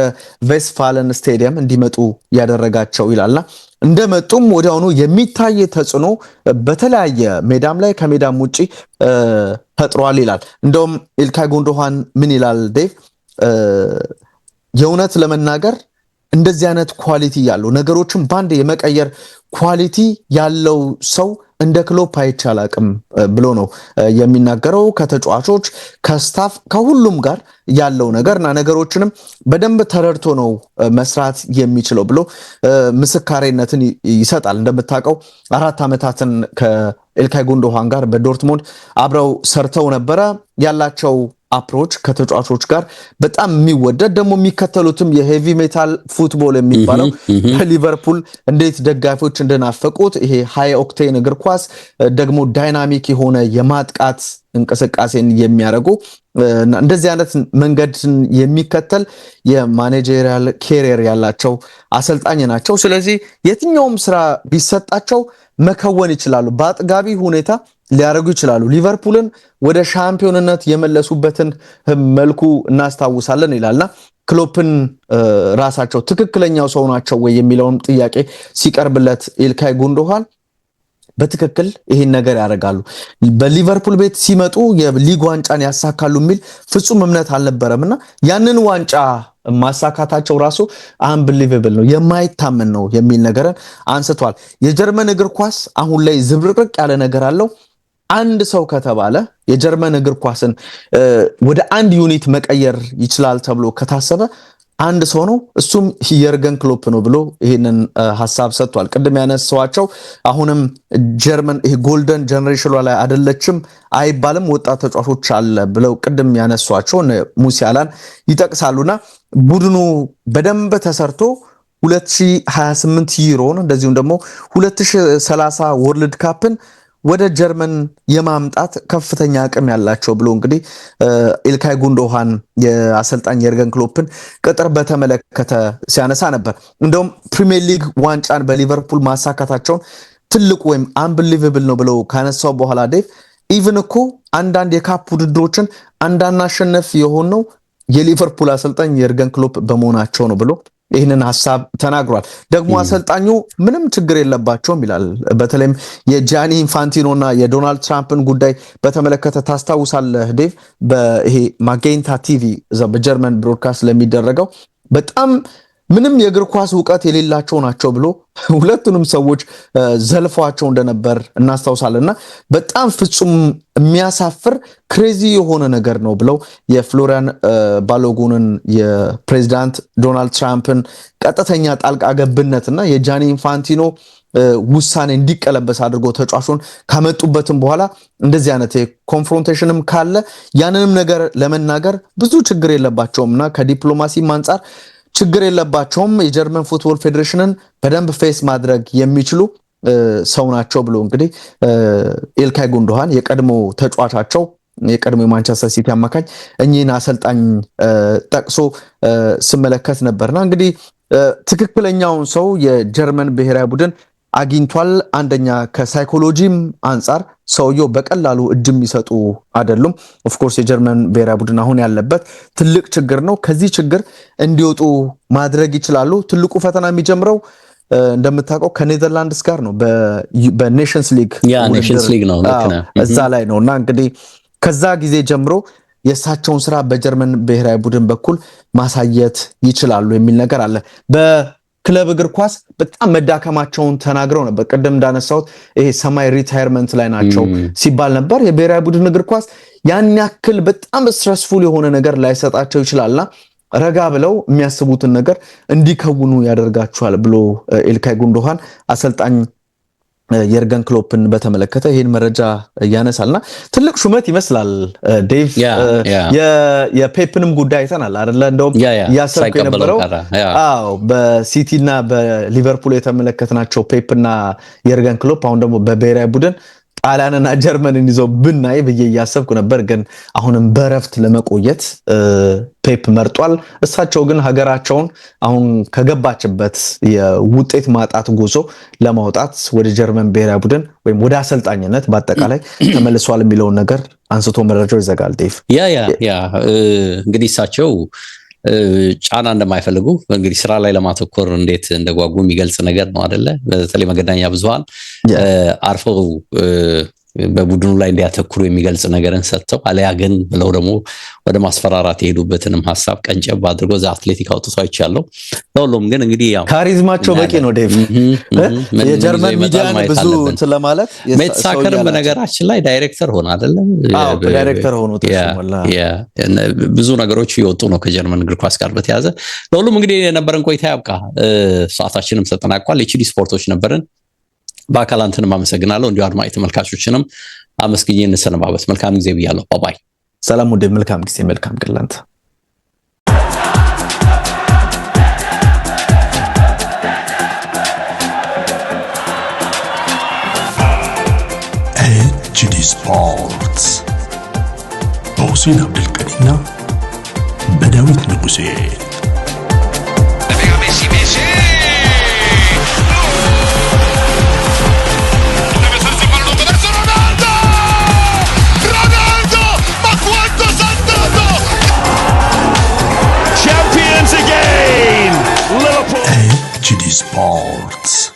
ቬስትፋለን ስቴዲየም እንዲመጡ ያደረጋቸው ይላልና እንደመጡም ወዲያውኑ የሚታይ ተጽዕኖ በተለያየ ሜዳም ላይ ከሜዳም ውጪ ፈጥሯል ይላል እንደውም ኢልካይ ጉንዶሃን ምን ይላል ዴቭ የእውነት ለመናገር እንደዚህ አይነት ኳሊቲ ያለው ነገሮችን ባንድ የመቀየር ኳሊቲ ያለው ሰው እንደ ክሎፕ አይቻላቅም ብሎ ነው የሚናገረው ከተጫዋቾች ከስታፍ ከሁሉም ጋር ያለው ነገርና ነገሮችንም በደንብ ተረድቶ ነው መስራት የሚችለው ብሎ ምስካሬነትን ይሰጣል እንደምታውቀው 4 አመታትን ከኤልካይ ጉንዶሃን ጋር በዶርትሙንድ አብረው ሰርተው ነበረ ያላቸው አፕሮች ከተጫዋቾች ጋር በጣም የሚወደድ ደግሞ የሚከተሉትም የሄቪ ሜታል ፉትቦል የሚባለው ሊቨርፑል እንዴት ደጋፊዎች እንደናፈቁት ይሄ ሃይ ኦክቴን እግር ኳስ ደግሞ ዳይናሚክ የሆነ የማጥቃት እንቅስቃሴን የሚያደርጉ እንደዚህ አይነት መንገድን የሚከተል የማኔጀሪያል ካሪየር ያላቸው አሰልጣኝ ናቸው ስለዚህ የትኛውም ስራ ቢሰጣቸው መከወን ይችላሉ በአጥጋቢ ሁኔታ ሊያረጉ ይችላሉ ሊቨርፑልን ወደ ሻምፒዮንነት የመለሱበትን መልኩ እናስታውሳለን ይላልና ክሎፕን ራሳቸው ትክክለኛው ሰው ናቸው ወይ የሚለውን ጥያቄ ሲቀርብለት ኢልካይ ጉንዶሃን በትክክል ይሄን ነገር ያደርጋሉ በሊቨርፑል ቤት ሲመጡ የሊግ ዋንጫን ያሳካሉ የሚል ፍጹም እምነት አልነበረምና ያንን ዋንጫ ማሳካታቸው ራሱ አንቢሊቨብል ነው የማይታመን ነው የሚል ነገር አንስቷል የጀርመን እግር ኳስ አሁን ላይ ዝብርቅርቅ ያለ ነገር አለው አንድ ሰው ከተባለ የጀርመን እግር ኳስን ወደ አንድ ዩኒት መቀየር ይችላል ተብሎ ከታሰበ አንድ ሰው ነው እሱም የርገን ክሎፕ ነው ብሎ ይሄንን ሐሳብ ሰጥቷል ቅድም ያነሳዋቸው አሁንም ጀርመን ይሄ ጎልደን ጀነሬሽን ላይ አይደለችም አይባልም ወጣት ተጫዋቾች አለ ብለው ቅድም ያነሳዋቸው ሙሲያላን ይጠቅሳሉና ቡድኑ በደንብ ተሰርቶ 2028 ዩሮን እንደዚሁም ደግሞ 2030 ወርልድ ካፕን ወደ ጀርመን የማምጣት ከፍተኛ አቅም ያላቸው ብሎ እንግዲህ ኢልካይ ጉንዶሃን የአሰልጣኝ የርገን ክሎፕን ቅጥር በተመለከተ ሲያነሳ ነበር እንደውም ፕሪሚየር ሊግ ዋንጫን በሊቨርፑል ማሳካታቸውን ትልቁ ወይም አንቢሊቨብል ነው ብለው ካነሳው በኋላ ዴቭ ኢቭን እኮ አንዳንድ የካፕ ውድድሮችን አንዳናሸነፍ የሆነው የሊቨርፑል አሰልጣኝ የርገን ክሎፕ በመሆናቸው ነው ብሎ ይህንን ሐሳብ ተናግሯል ደግሞ አሰልጣኙ ምንም ችግር የለባቸውም ይላል በተለይም የጃኒ ኢንፋንቲኖና የዶናልድ ትራምፕን ጉዳይ በተመለከተ ታስታውሳለህ ዴቭ በይሄ ማጌንታ ቲቪ በጀርመን ብሮድካስት ለሚደረገው በጣም ምንም የእግር ኳስ ዕውቀት የሌላቸው ናቸው ብሎ ሁለቱንም ሰዎች ዘልፏቸው እንደነበር እናስታውሳለንና በጣም ፍጹም የሚያሳፍር ክሬዚ የሆነ ነገር ነው ብለው የፍሎሪያን ባሎጉንን የፕሬዝዳንት ዶናልድ ትራምፕን ቀጥተኛ ጣልቃ ገብነትና የጃኒ ኢንፋንቲኖ ውሳኔ እንዲቀለበስ አድርጎ ተጫዋቹን ካመጡበትም በኋላ እንደዚህ አይነት ኮንፍሮንቴሽንም ካለ ያንንም ነገር ለመናገር ብዙ ችግር የለባቸውምና ከዲፕሎማሲ አንፃር ችግር የለባቸውም የጀርመን ፉትቦል ፌዴሬሽንን በደንብ ፌስ ማድረግ የሚችሉ ሰው ናቸው ብሎ እንግዲህ ኢልካይ ጉንዶሃን የቀድሞ ተጫዋቻቸው የቀድሞ የማንቸስተር ሲቲ አማካኝ እኚህን አሰልጣኝ ጠቅሶ ስመለከት ነበርና እንግዲህ ትክክለኛውን ሰው የጀርመን ብሔራዊ ቡድን አግኝቷል። አንደኛ ከሳይኮሎጂም አንፃር ሰውየው በቀላሉ እጅ የሚሰጡ አይደሉም። ኦፍ ኮርስ የጀርመን ብሔራዊ ቡድን አሁን ያለበት ትልቅ ችግር ነው። ከዚህ ችግር እንዲወጡ ማድረግ ይችላሉ። ትልቁ ፈተና የሚጀምረው እንደምታውቀው ከኔዘርላንድስ ጋር ነው። በኔሽንስ ሊግ ነው እዛ ላይ ነውና እንግዲህ ከዛ ጊዜ ጀምሮ የእሳቸውን ስራ በጀርመን ብሔራዊ ቡድን በኩል ማሳየት ይችላሉ የሚል ነገር አለ። በክለብ እግር ኳስ በጣም መዳከማቸውን ተናግረው ነበር። ቅድም እንዳነሳሁት ይሄ ሰማይ ሪታየርመንት ላይ ናቸው ሲባል ነበር። የብሔራዊ ቡድን እግር ኳስ ያን ያክል በጣም ስትረስፉል የሆነ ነገር ላይሰጣቸው ይችላልና ረጋ ብለው የሚያስቡትን ነገር እንዲከውኑ ያደርጋቸዋል ብሎ ኢልካይ ጉንዶሃን አሰልጣኝ የርገን ክሎፕን በተመለከተ ይሄን መረጃ ያነሳልና ትልቅ ሹመት ይመስላል። ዴቭ የፔፕንም ጉዳይ አይተናል አይደለ? እንደውም ያሰብኩ የነበረው በሲቲና በሊቨርፑል የተመለከትናቸው ፔፕና የርገን ክሎፕ አሁን ደግሞ በብሔራዊ ቡድን ጣሊያንና ጀርመንን ይዘው ብናይ ብዬ እያሰብኩ ነበር። ግን አሁንም በረፍት ለመቆየት ፔፕ መርጧል። እሳቸው ግን ሀገራቸውን አሁን ከገባችበት የውጤት ማጣት ጉዞ ለማውጣት ወደ ጀርመን ብሔራዊ ቡድን ወይም ወደ አሰልጣኝነት በአጠቃላይ ተመልሷል የሚለውን ነገር አንስቶ መረጃው ይዘጋል። ዴቭ እንግዲህ እሳቸው ጫና እንደማይፈልጉ እንግዲህ ስራ ላይ ለማተኮር እንዴት እንደጓጉ የሚገልጽ ነገር ነው አይደለ? በተለይ መገናኛ ብዙሃን አርፈው በቡድኑ ላይ እንዲያተኩሩ የሚገልጽ ነገርን ሰጥተው አለያ ግን ብለው ደግሞ ወደ ማስፈራራት የሄዱበትንም ሐሳብ ቀንጨብ አድርጎ ዛ አትሌቲክ አውጥቶ አይቻለው። ለሁሉም ግን እንግዲህ ያው ካሪዝማቸው በቂ ነው። ዴቭ የጀርመን ሚዲያን ብዙ ስለማለት ሜትሳከር በነገራችን ላይ ዳይሬክተር ሆነ አይደለ? ዳይሬክተር ሆኖ ተሰማላ ብዙ ነገሮች ይወጡ ነው ከጀርመን እግር ኳስ ጋር በተያያዘ። ለሁሉም እንግዲህ የነበረን ቆይታ ያብቃ። ሰዓታችንም ተጠናቋል። ኤችዲ ስፖርቶች ነበርን። በአካል አንተንም አመሰግናለሁ። እንዲሁ አድማጭ ተመልካቾችንም አመስግኜ እንሰነባበት። መልካም ጊዜ ብያለሁ። ባይ ሰላም። ወደ መልካም ጊዜ መልካም ቀላንተ ኤችዲ ስፖርትስ በሁሴን አብዱልቀዲና በዳዊት ንጉሴ Sports.